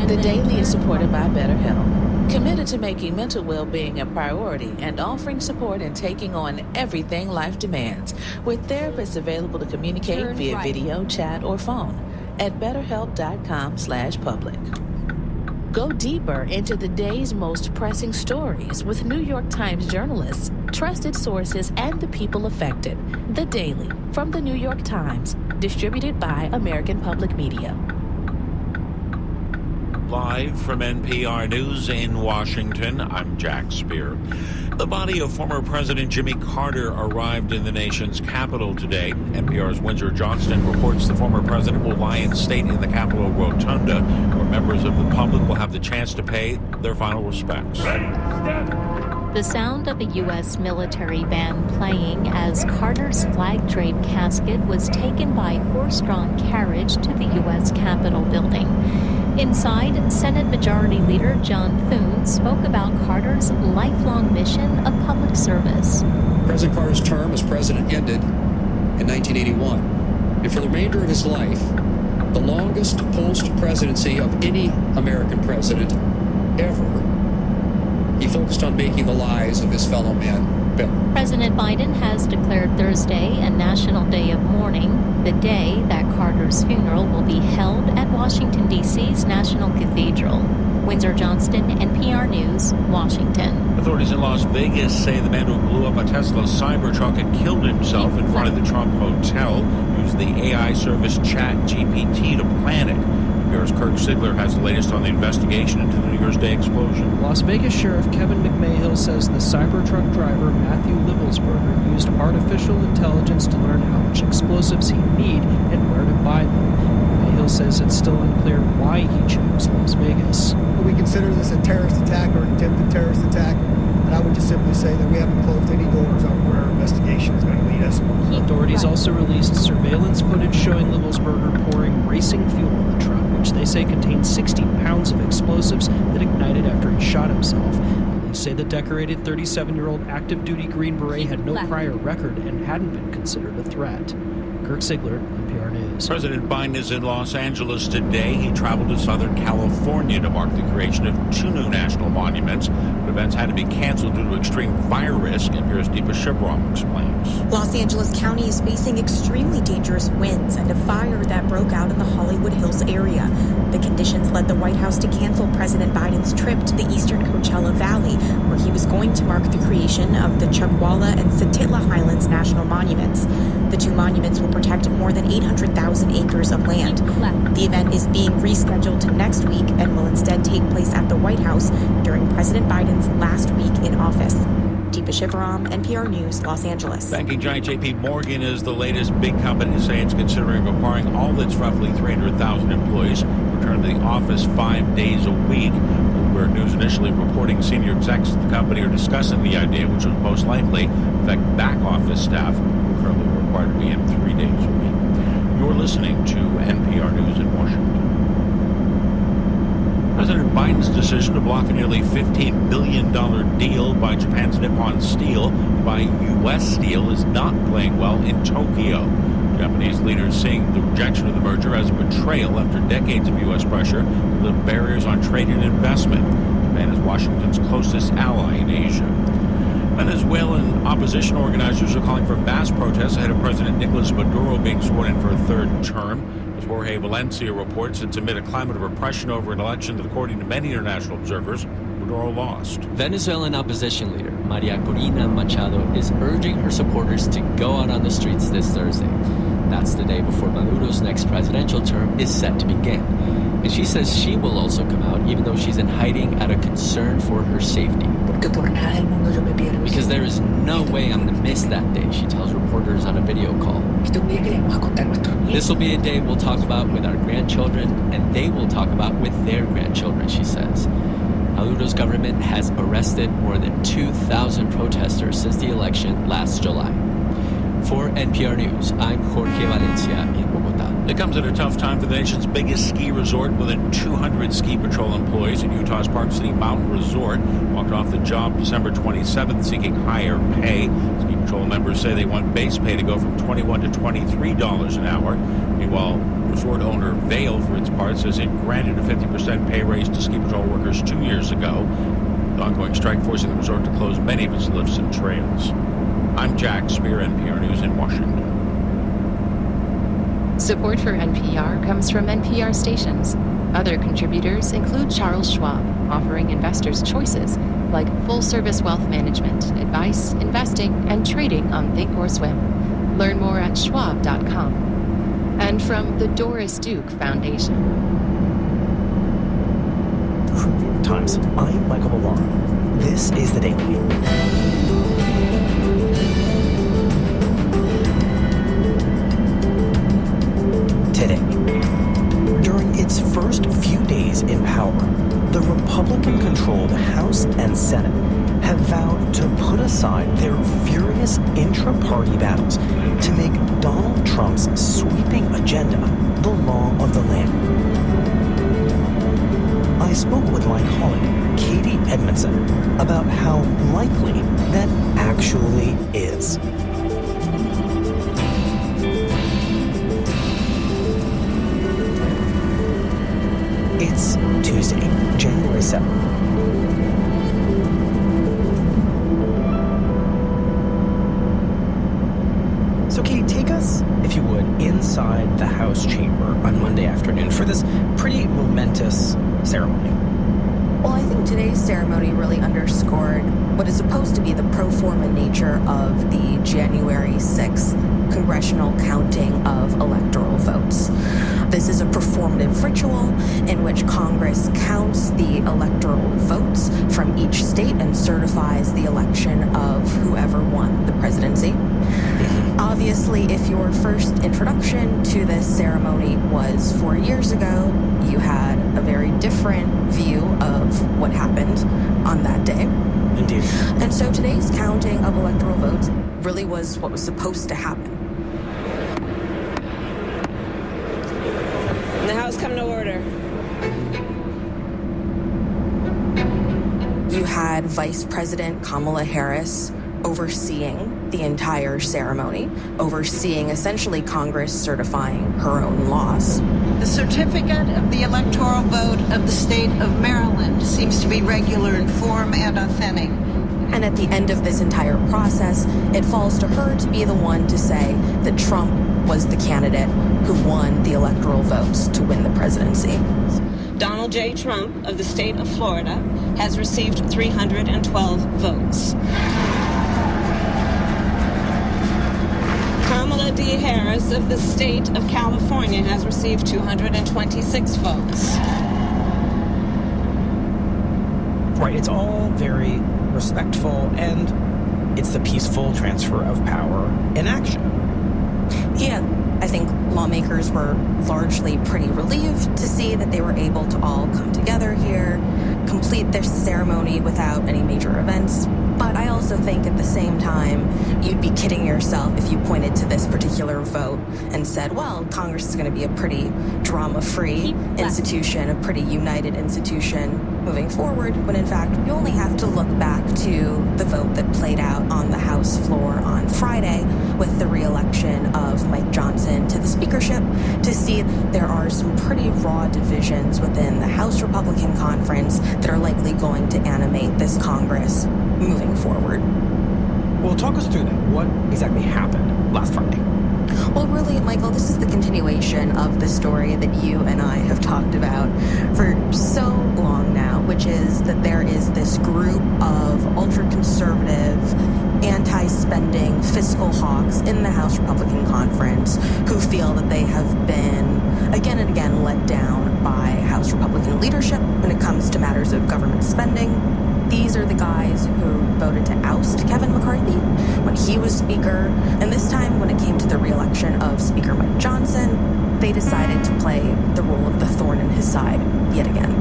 The Daily is supported by BetterHelp, committed to making mental well-being a priority and offering support in taking on everything life demands, with therapists available to communicate via video, chat, or phone at betterhelp.com/public. Go deeper into the day's most pressing stories with New York Times journalists, trusted sources, and the people affected. The Daily from the New York Times, distributed by American Public Media. Live from NPR News in Washington, I'm Jack Spear. The body of former President Jimmy Carter arrived in the nation's capital today. NPR's Windsor Johnston reports the former president will lie in state in the Capitol Rotunda, where members of the public will have the chance to pay their final respects. The sound of a U.S. military band playing as Carter's flag-draped casket was taken by horse-drawn carriage to the U.S. Capitol building. Inside, Senate Majority Leader John Thune spoke about Carter's lifelong mission of public service. President Carter's term as president ended in 1981, and for the remainder of his life, the longest post-presidency of any American president ever, he focused on making the lives of his fellow men better. President Biden has declared Thursday a national day of mourning, the day that Carter's funeral will be held at Washington, D.C.'s National Cathedral. Windsor Johnston, NPR News, Washington. Authorities in Las Vegas say the man who blew up a Tesla Cybertruck and killed himself in front of the Trump Hotel used used the AI service ChatGPT to plan it. NPR's Kirk Sigler has the latest on the investigation into the New Year's Day explosion. Las Vegas Sheriff Kevin McMahill says the Cybertruck driver Matthew Livelsberger used artificial intelligence to learn how much explosives he'd need and where to buy them. McMahill says it's still unclear why he chose Las Vegas. We consider this a terrorist attack or an attempted terrorist attack, and I would just simply say that we haven't closed any doors on where our investigation is going to lead us. Authorities also released surveillance footage showing Livelsberger pouring racing fuel in the truck, which they say contained 60 pounds of explosives that ignited after he shot himself. Police say the decorated 37-year-old active duty Green Beret had no prior record and hadn't been considered a threat. Kirk Sigler, NPR News. President Biden is in Los Angeles today. He traveled to Southern California to mark the creation of 2 new national monuments. But events had to be canceled due to extreme fire risk, NPR's Deepa Shivram explains. Los Angeles County is facing extremely dangerous winds and a fire that broke out in the Hollywood Hills area. The conditions led the White House to cancel President Biden's trip to the eastern Coachella Valley, where he was going to mark the creation of the Chuckwalla and Satitla Highlands national monuments. The 2 monuments will protect more than 800,000 acres of land. The event is being rescheduled to next week and will instead take place at the White House during President Biden's last week in office. Deepa Shivram, NPR News, Los Angeles. Banking giant JP Morgan is the latest big company to say it's considering requiring all its roughly 300,000 employees return to the office 5 days a week. Bloomberg News initially reporting senior execs at the company are discussing the idea, which would most likely affect back office staff who currently required to be in 3 days a week. You're listening to NPR News in Washington. President Biden's decision to block a nearly $15 billion deal by Japan's Nippon Steel by U.S. Steel is not playing well in Tokyo. Japanese leaders seeing the rejection of the merger as a betrayal after decades of U.S. pressure to lift barriers on trade and investment. Japan is Washington's closest ally in Asia. Venezuelan opposition organizers are calling for mass protests ahead of President Nicolas Maduro being sworn in for a 3rd term. As Jorge Valencia reports, it's amid a climate of repression over an election that, according to many international observers, Maduro lost. Venezuelan opposition leader Maria Corina Machado is urging her supporters to go out on the streets this Thursday. That's the day before Maduro's next presidential term is set to begin. And she says she will also come out, even though she's in hiding out of concern for her safety. Because there is no way I'm going to miss that day, she tells reporters on a video call. This will be a day we'll talk about with our grandchildren, and they will talk about with their grandchildren, she says. Maduro's government has arrested more than 2,000 protesters since the election last July. For NPR News, I'm Jorge Valencia in Bogota. It comes at a tough time for the nation's biggest ski resort. More than 200 ski patrol employees at Utah's Park City Mountain Resort walked off the job December 27th seeking higher pay. Ski patrol members say they want base pay to go from $21 to $23 an hour. Meanwhile, resort owner Vail, for its part, says it granted a 50% pay raise to ski patrol workers 2 years ago. The ongoing strike forcing the resort to close many of its lifts and trails. I'm Jack Spear, NPR News in Washington. Support for NPR comes from NPR stations. Other contributors include Charles Schwab, offering investors choices like full-service wealth management, advice, investing, and trading on Thinkorswim. Learn more at schwab.com. And from the Doris Duke Foundation. From New York Times, I'm Michael Malone. This is The Daily. Today, during its first few days in power, the Republican-controlled House and Senate have vowed to put aside their furious intra-party battles to make Donald Trump's sweeping agenda the law of the land. I spoke with my colleague, Katie Edmondson, about how likely that actually is. It's Tuesday, January 7th. So Katie, take us, if you would, inside the House chamber on Monday afternoon for this pretty momentous ceremony. Well, I think today's ceremony really underscored what is supposed to be the pro forma nature of the January 6th congressional counting of electoral votes. This is a performative ritual in which Congress counts the electoral votes from each state and certifies the election of whoever won the presidency. Obviously, if your first introduction to this ceremony was 4 years ago, you had a very different view of what happened on that day. Indeed. And so today's counting of electoral votes really was what was supposed to happen. The House come to order. You had Vice President Kamala Harris overseeing the entire ceremony, overseeing essentially Congress certifying her own loss. The certificate of the electoral vote of the state of Maryland seems to be regular in form and authentic. And at the end of this entire process, it falls to her to be the one to say that Trump was the candidate who won the electoral votes to win the presidency. Donald J. Trump of the state of Florida has received 312 votes. Kamala D. Harris of the state of California has received 226 votes. Right, it's all very respectful, and it's the peaceful transfer of power in action. Yeah, I think lawmakers were largely pretty relieved to see that they were able to all come together here, complete their ceremony without any major events. But I also think at the same time, you'd be kidding yourself if you pointed to this particular vote and said, well, Congress is going to be a pretty drama-free institution, a pretty united institution moving forward, when in fact, you only have to look back to the vote that played out on the House floor on Friday with the re-election of Mike Johnson to the speakership to see there are some pretty raw divisions within the House Republican Conference that are likely going to animate this Congress moving forward. Well, talk us through that. What exactly happened last Friday? Well, really, Michael, this is the continuation of the story that you and I have talked about for so long now, which is that there is this group of ultra-conservative, anti-spending fiscal hawks in the House Republican Conference who feel that they have been again and again let down by House Republican leadership when it comes to matters of government spending. These are the guys who voted to oust Kevin McCarthy when he was Speaker. And this time, when it came to the re-election of Speaker Mike Johnson, they decided to play the role of the thorn in his side yet again.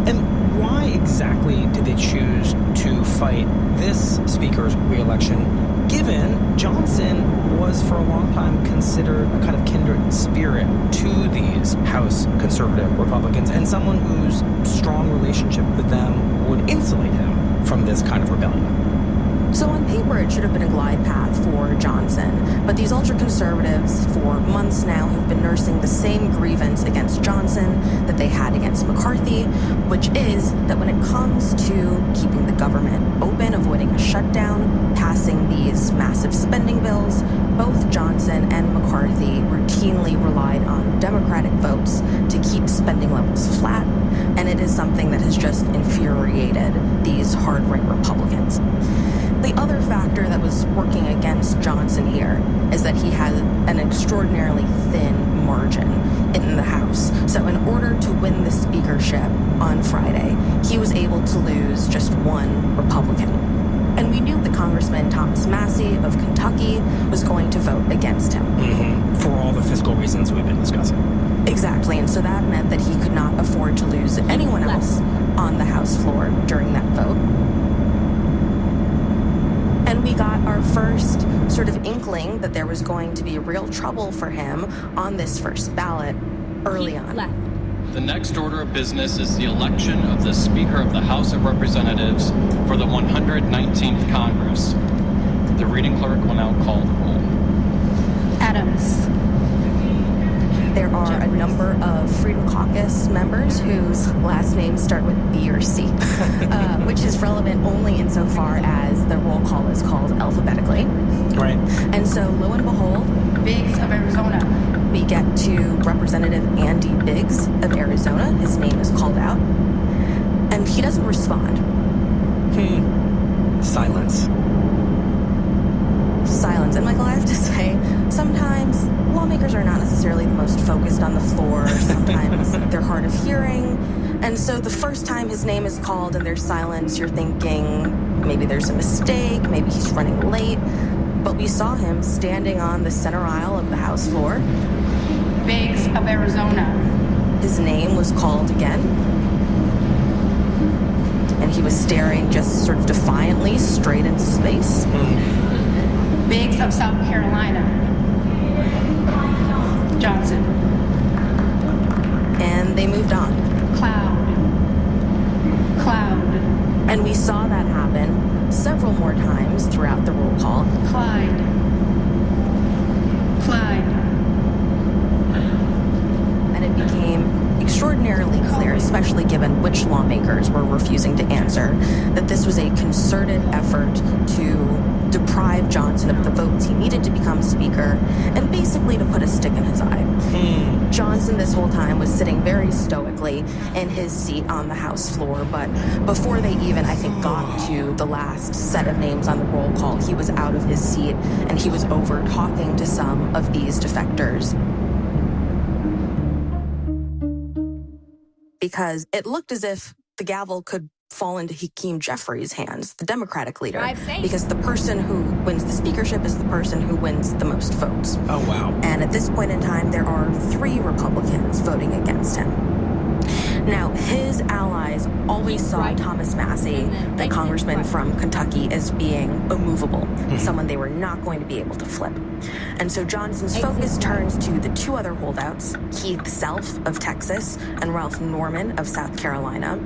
And why exactly did they choose to fight this Speaker's re-election, given Johnson was for a long time considered a kind of kindred spirit to these House conservative Republicans and someone whose strong relationship with them would insulate him from this kind of rebellion? So on paper, it should have been a glide path for Johnson, but these ultra-conservatives for months now have been nursing the same grievance against Johnson that they had against McCarthy, which is that when it comes to keeping the government open, avoiding a shutdown, passing these massive spending bills, both Johnson and McCarthy routinely relied on Democratic votes to keep spending levels flat, and it is something that has just infuriated these hard-right Republicans. The other factor that was working against Johnson here is that he had an extraordinarily thin margin in the House. So in order to win the speakership on Friday, he was able to lose just one Republican. And we knew that Congressman Thomas Massie of Kentucky was going to vote against him. For all the fiscal reasons we've been discussing. Exactly, and so that meant that he could not afford to lose anyone else on the House floor during that vote. And we got our first sort of inkling that there was going to be real trouble for him on this first ballot early on. The next order of business is the election of the Speaker of the House of Representatives for the 119th Congress. The reading clerk will now call the roll. Adams. There are a number of Freedom Caucus members whose last names start with B or C, which is relevant only insofar as the roll call is called alphabetically. Right. And so, lo and behold, Biggs of Arizona. We get to Representative Andy Biggs of Arizona. His name is called out. And he doesn't respond. Silence. Silence. ones. And Michael, I have to say, sometimes lawmakers are not necessarily the most focused on the floor. Sometimes they're hard of hearing. And so the first time his name is called and there's silence, you're thinking maybe there's a mistake, maybe he's running late. But we saw him standing on the center aisle of the House floor. Biggs of Arizona. His name was called again. And he was staring just sort of defiantly straight into space. Biggs of South Carolina. Johnson. And they moved on. Cloud. And we saw that happen several more times throughout the roll call. Clyde. And it became extraordinarily clear, especially given which lawmakers were refusing to answer, that this was a concerted effort to deprive Johnson of the votes he needed to become speaker and basically to put a stick in his eye. Johnson this whole time was sitting very stoically in his seat on the House floor, but before they even, I think, got to the last set of names on the roll call, he was out of his seat and he was over talking to some of these defectors. Because it looked as if the gavel could fall into Hakeem Jeffries' hands, the Democratic leader. Because the person who wins the speakership is the person who wins the most votes. Oh, wow. And at this point in time, there are 3 Republicans voting against him. Now, his allies always saw Thomas Massey, the congressman from Kentucky, as being immovable, someone they were not going to be able to flip. And so Johnson's focus turns to the 2 other holdouts, Keith Self of Texas and Ralph Norman of South Carolina.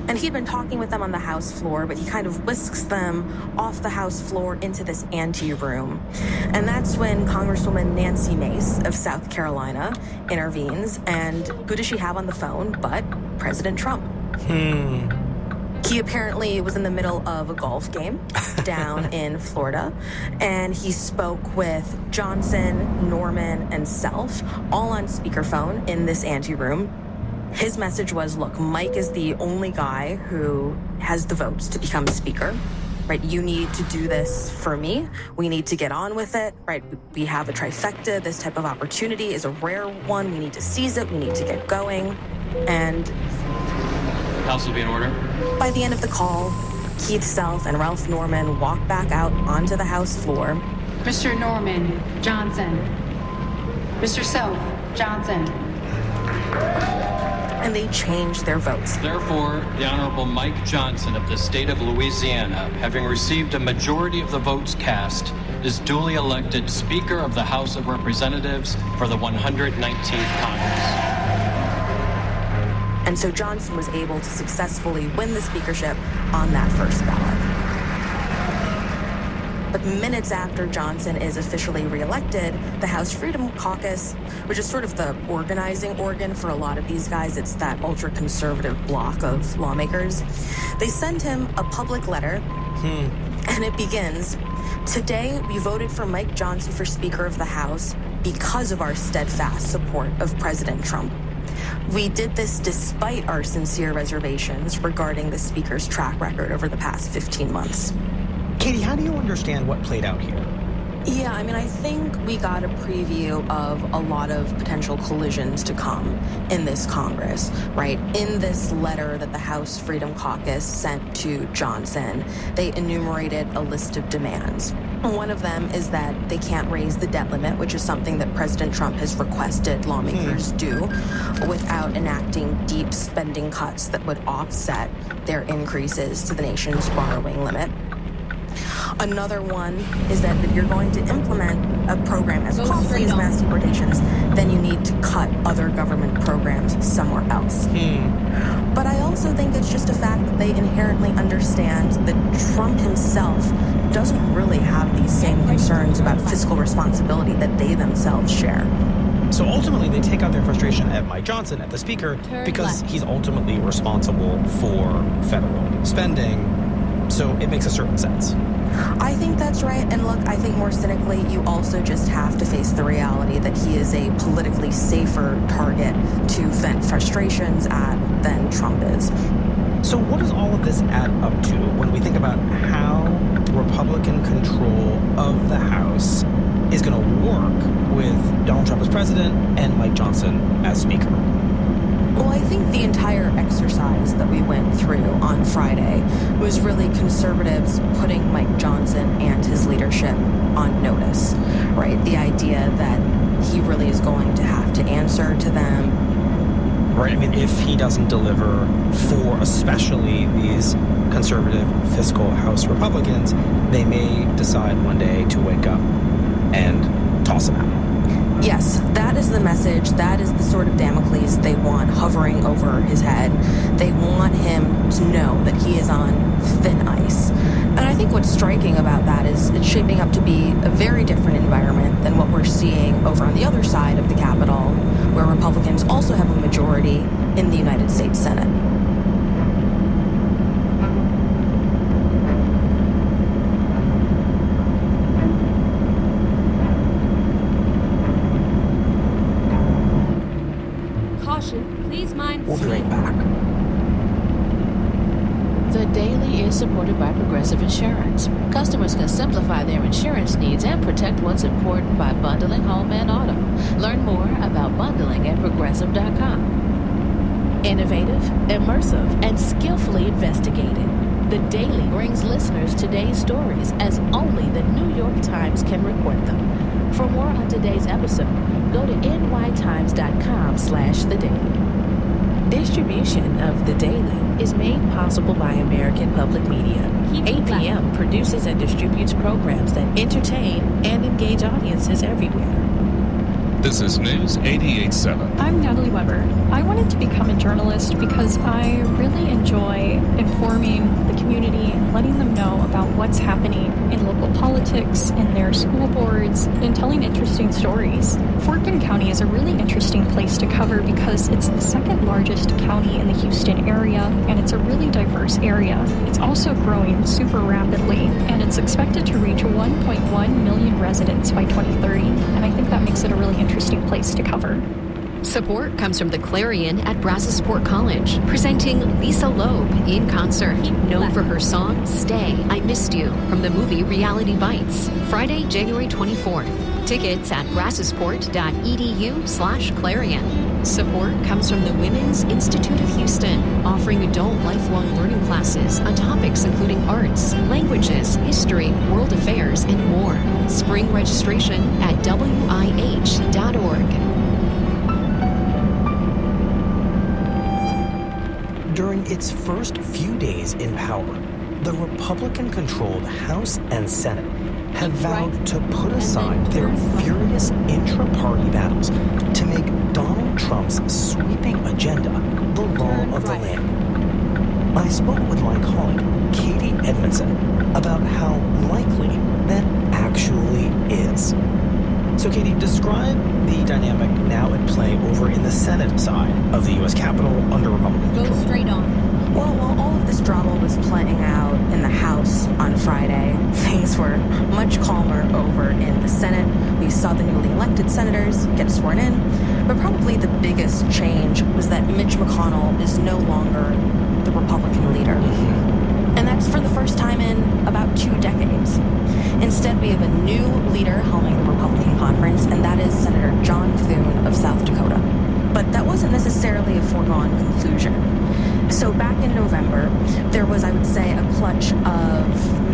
And he'd been talking with them on the House floor, but he kind of whisks them off the House floor into this ante-room. And that's when Congresswoman Nancy Mace of South Carolina intervenes. And who does she have on the phone but President Trump? He apparently was in the middle of a golf game down in Florida, and he spoke with Johnson, Norman, and Self, all on speakerphone in this ante-room. His message was, look, Mike is the only guy who has the votes to become speaker, right? You need to do this for me. We need to get on with it, right? We have a trifecta. This type of opportunity is a rare one. We need to seize it. We need to get going. And House will be in order. By the end of the call, Keith Self and Ralph Norman walked back out onto the House floor. Mr. Norman, Johnson. Mr. Self, Johnson. And they changed their votes. Therefore, the Honorable Mike Johnson of the state of Louisiana, having received a majority of the votes cast, is duly elected Speaker of the House of Representatives for the 119th Congress. And so Johnson was able to successfully win the speakership on that first ballot. But minutes after Johnson is officially reelected, the House Freedom Caucus, which is sort of the organizing organ for a lot of these guys, it's that ultra-conservative bloc of lawmakers, they send him a public letter, and it begins, "Today, we voted for Mike Johnson for Speaker of the House because of our steadfast support of President Trump. We did this despite our sincere reservations regarding the Speaker's track record over the past 15 months. Katie, how do you understand what played out here? Yeah, I mean, I think we got a preview of a lot of potential collisions to come in this Congress, right? In this letter that the House Freedom Caucus sent to Johnson, they enumerated a list of demands. One of them is that they can't raise the debt limit, which is something that President Trump has requested lawmakers do, without enacting deep spending cuts that would offset their increases to the nation's borrowing limit. Another one is that if you're going to implement a program as costly as mass deportations, then you need to cut other government programs somewhere else. But I also think it's just a fact that they inherently understand that Trump himself doesn't really have these same concerns about fiscal responsibility that they themselves share. So ultimately, they take out their frustration at Mike Johnson, at the Speaker, because he's ultimately responsible for federal spending. So it makes a certain sense. I think that's right. And look, I think more cynically, you also just have to face the reality that he is a politically safer target to vent frustrations at than Trump is. So what does all of this add up to when we think about how Republican control of the House is going to work with Donald Trump as president and Mike Johnson as speaker? Well, I think the entire exercise that we went through on Friday was really conservatives putting Mike Johnson and his leadership on notice, right? The idea that he really is going to have to answer to them. Right, I mean, if he doesn't deliver for especially these conservative fiscal House Republicans, they may decide one day to wake up and toss him out. Yes, that is the message. That is the sort of Damocles they want hovering over his head. They want him to know that he is on thin ice. And I think what's striking about that is it's shaping up to be a very different environment than what we're seeing over on the other side of the Capitol, where Republicans also have a majority in the United States Senate. We'll be right back. The Daily is supported by Progressive Insurance. Customers can simplify their insurance needs and protect what's important by bundling home and auto. Learn more about bundling at progressive.com. Innovative, immersive, and skillfully investigated. The Daily brings listeners today's stories as only the New York Times can report them. For more on today's episode, go to nytimes.com/The Daily. Distribution of The Daily is made possible by American Public Media. APM produces and distributes programs that entertain and engage audiences everywhere. This is News 88.7. I'm Natalie Weber. I wanted to become a journalist because I really enjoy informing the community and letting them know about what's happening in local politics, in their school boards, and telling interesting stories. Fort Bend County is a really interesting place to cover because it's the second largest county in the Houston area, and it's a really diverse area. It's also growing super rapidly, and it's expected to reach 1.1 million residents by 2030, and I think that makes it a really interesting place to cover. Support comes from the Clarion at Brazosport College, presenting Lisa Loeb in concert, known for her song Stay, I Missed You, from the movie Reality Bites, Friday, January 24th. Tickets at brazosport.edu/Clarion. Support comes from the Women's Institute of Houston, offering adult lifelong learning classes on topics including arts, languages, history, world affairs, and more. Spring registration at wih.org. During its first few days in power, the Republican-controlled House and Senate have vowed to put aside their furious intra-party battles to make Donald Trump's sweeping agenda the law of the land. I spoke with my colleague, Katie Edmondson, about how likely that actually is. So, Katie, describe the dynamic now at play over in the Senate side of the U.S. Capitol under Republican control. Go straight on. Well, while all of this drama was playing out in the House on Friday, things were much calmer over in the Senate. We saw the newly elected senators get sworn in, but probably the biggest change was that Mitch McConnell is no longer the Republican leader. And that's for the first time in about 2 decades. Instead, we have a new leader helming the Republican conference, and that is Senator John Thune of South Dakota. But that wasn't necessarily a foregone conclusion. So back in November, there was, I would say, a clutch of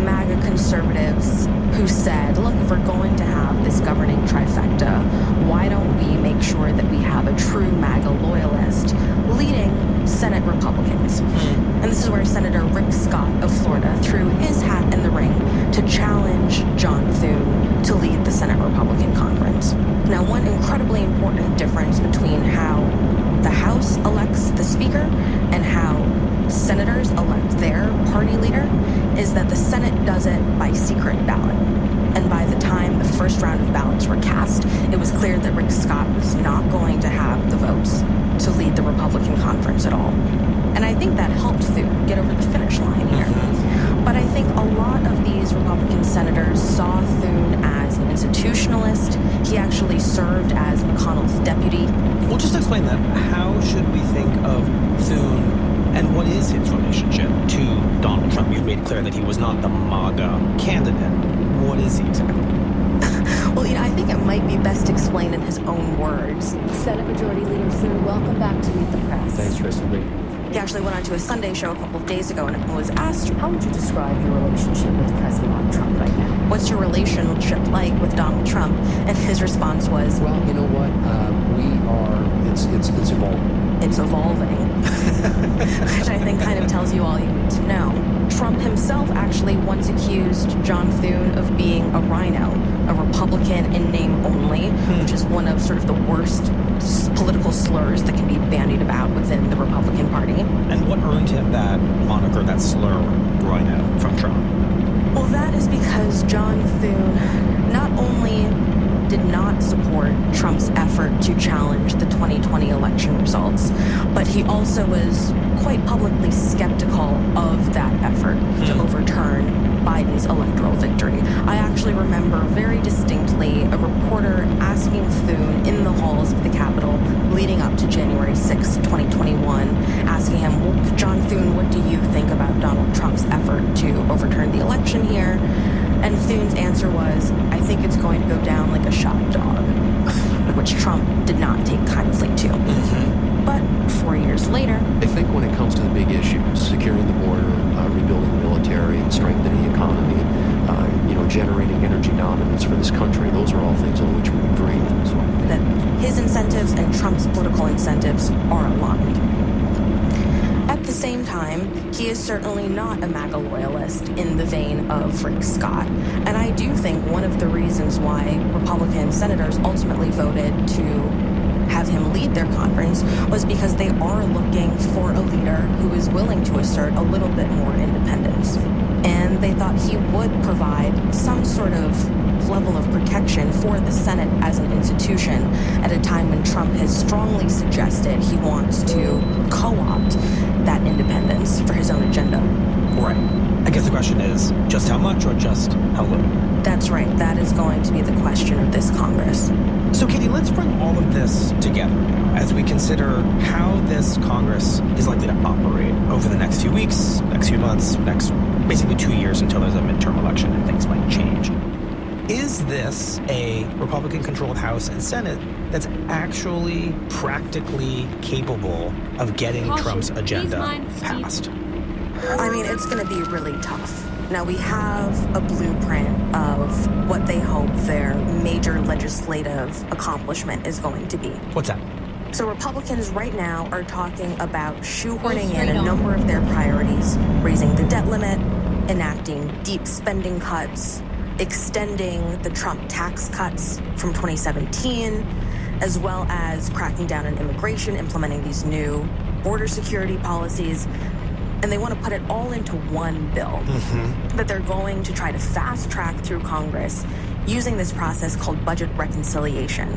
MAGA conservatives who said, look, if we're going to have this governing trifecta, why don't we make sure that we have a true MAGA loyalist leading Senate Republicans? And this is where Senator Rick Scott of Florida threw his hat in the ring to challenge John Thune to lead the Senate Republican Conference. Now, one incredibly important difference between how the House elects the Speaker and how senators elect their party leader is that the Senate does it by secret ballot. And by the time the first round of ballots were cast, it was clear that Rick Scott was not going to have the votes to lead the Republican conference at all. And I think that helped Thune get over the finish line here. But I think a lot of these Republican senators saw Thune as an institutionalist. He actually served as McConnell's deputy. Well, just explain that. How should we think of Thune And what is his relationship to Donald Trump? You've made clear that he was not the MAGA candidate. What is he exactly? Well, I think it might be best explained in his own words. Senate Majority Leader Thune, welcome back to Meet the Press. Thanks, Tristar. He actually went on to a Sunday show a couple of days ago and was asked, how would you describe your relationship with President Trump right now? What's your relationship like with Donald Trump? And his response was, well, you know what? It's evolving. It's evolving. Which I think kind of tells you all you need to know. Trump himself actually once accused John Thune of being a rhino, a Republican in name only, which is one of sort of the worst political slurs that can be bandied about within the Republican Party. And what earned him that moniker, that slur, rhino, from Trump? Well, that is because John Thune not only did not support Trump's effort to challenge the 2020 election results, but he also was quite publicly skeptical of that effort to overturn Biden's electoral victory. I actually remember very distinctly a reporter asking Thune in the halls of the Capitol leading up to January 6, 2021, asking him, well, John Thune, what do you think about Donald Trump's effort to overturn the election here? And Thune's answer was, I think it's going to go down like a shot dog, which Trump did not take kindly to. But 4 years later, I think when it comes to the big issues, securing the border, rebuilding the military, strengthening the economy, generating energy dominance for this country, those are all things on which we agree. So that his incentives and Trump's political incentives are aligned. At the same time, he is certainly not a MAGA loyalist in the vein of Rick Scott. And I do think one of the reasons why Republican senators ultimately voted to have him lead their conference was because they are looking for a leader who is willing to assert a little bit more independence. And they thought he would provide some sort of level of protection for the Senate as an institution at a time when Trump has strongly suggested he wants to co-opt that independence for his own agenda. Right. I guess the question is, just how much or just how little? That's right. That is going to be the question of this Congress. So, Katie, let's bring all of this together as we consider how this Congress is likely to operate over the next few weeks, next few months, next basically 2 years until there's a midterm election and things might change. Is this a Republican-controlled House and Senate that's actually practically capable of getting Trump's agenda passed? I mean, it's going to be really tough. Now, we have a blueprint of what they hope their major legislative accomplishment is going to be. What's that? So Republicans right now are talking about shoehorning in a number of their priorities, raising the debt limit, enacting deep spending cuts, extending the Trump tax cuts from 2017, as well as cracking down on immigration, implementing these new border security policies. And they want to put it all into one bill that they're going to try to fast track through Congress using this process called budget reconciliation,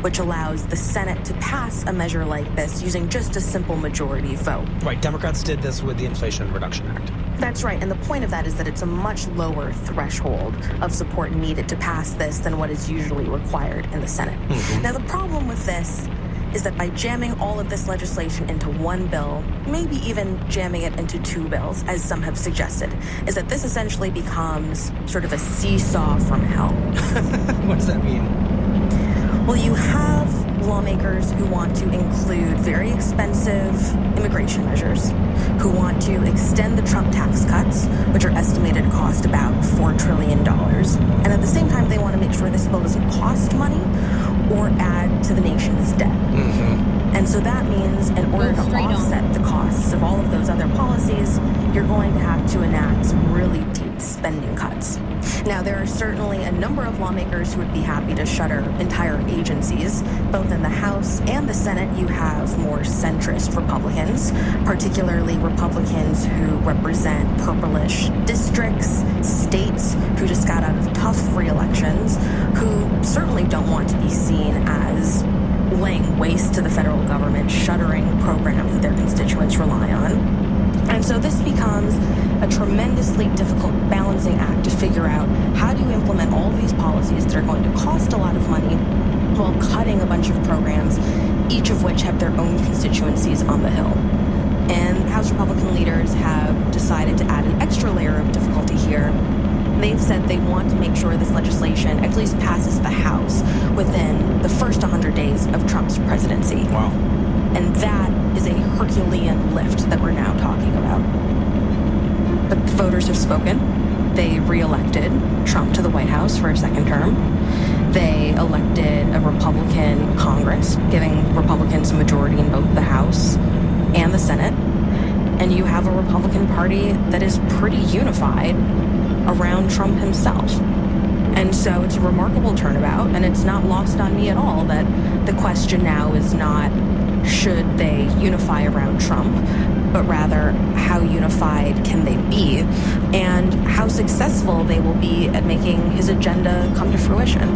which allows the Senate to pass a measure like this using just a simple majority vote. Right. Democrats did this with the Inflation Reduction Act. That's right. And the point of that is that it's a much lower threshold of support needed to pass this than what is usually required in the Senate. Now, the problem with this is that by jamming all of this legislation into one bill, maybe even jamming it into two bills, as some have suggested, is that this essentially becomes sort of a seesaw from hell. What does that mean? Well, you have lawmakers who want to include very expensive immigration measures, who want to extend the Trump tax cuts, which are estimated to cost about $4 trillion. And at the same time, they want to make sure this bill doesn't cost money or add to the nation's debt. And so that means in order to offset the costs of all of those other policies, you're going to have to enact some really deep spending cuts. Now, there are certainly a number of lawmakers who would be happy to shutter entire agencies. Both in the House and the Senate, you have more centrist Republicans, particularly Republicans who represent purplish districts, states who just got out of tough re-elections, who certainly don't want to be seen as laying waste to the federal government, shuttering programs that their constituents rely on. And so this becomes a tremendously difficult balancing act to figure out how do you implement all of these policies that are going to cost a lot of money while cutting a bunch of programs, each of which have their own constituencies on the Hill. And House Republican leaders have decided to add an extra layer of difficulty here. They've said they want to make sure this legislation at least passes the House within the first 100 days of Trump's presidency. Wow. And that is a Herculean lift that we're now talking about. But the voters have spoken. They re-elected Trump to the White House for a second term. They elected a Republican Congress, giving Republicans a majority in both the House and the Senate. And you have a Republican Party that is pretty unified around Trump himself. And so it's a remarkable turnabout, and it's not lost on me at all that the question now is not should they unify around Trump, but rather how unified can they be and how successful they will be at making his agenda come to fruition.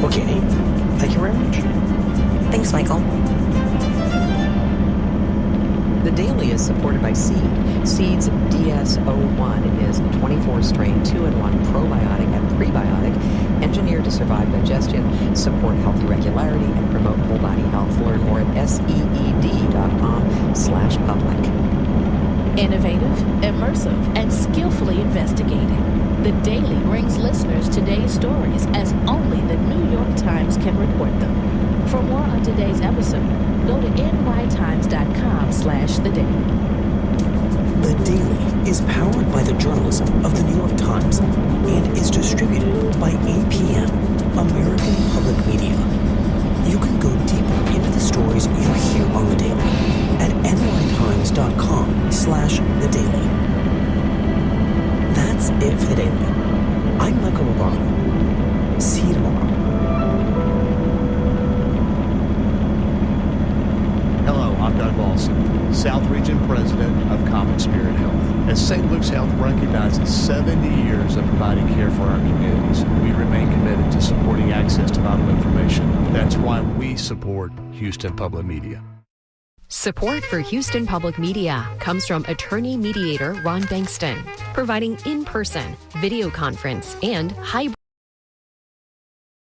Okay, thank you very much. Thanks, Michael. The Daily is supported by Seed. Seed's DS-01 is a 24-strain 2-in-1 probiotic and prebiotic engineered to survive digestion, support healthy regularity, and promote whole body health. Learn more at seed.com/public. Innovative, immersive, and skillfully investigating. The Daily brings listeners today's stories as only the New York Times can report them. For more on today's episode, go to nytimes.com/thedaily. The Daily is powered by the journalism of the New York Times and is distributed by APM, American Public Media. You can go deeper into the stories you hear on The Daily at nytimes.com/thedaily. That's it for The Daily. I'm Michael Robardo. See you tomorrow. Hello, I'm Doug Allison, South Region President of Common Spirit Health. As St. Luke's Health recognizes 70 years of providing care for our communities, we remain committed to supporting access to vital information. That's why we support Houston Public Media. Support for Houston Public Media comes from attorney mediator Ron Bankston, providing in-person, video conference, and hybrid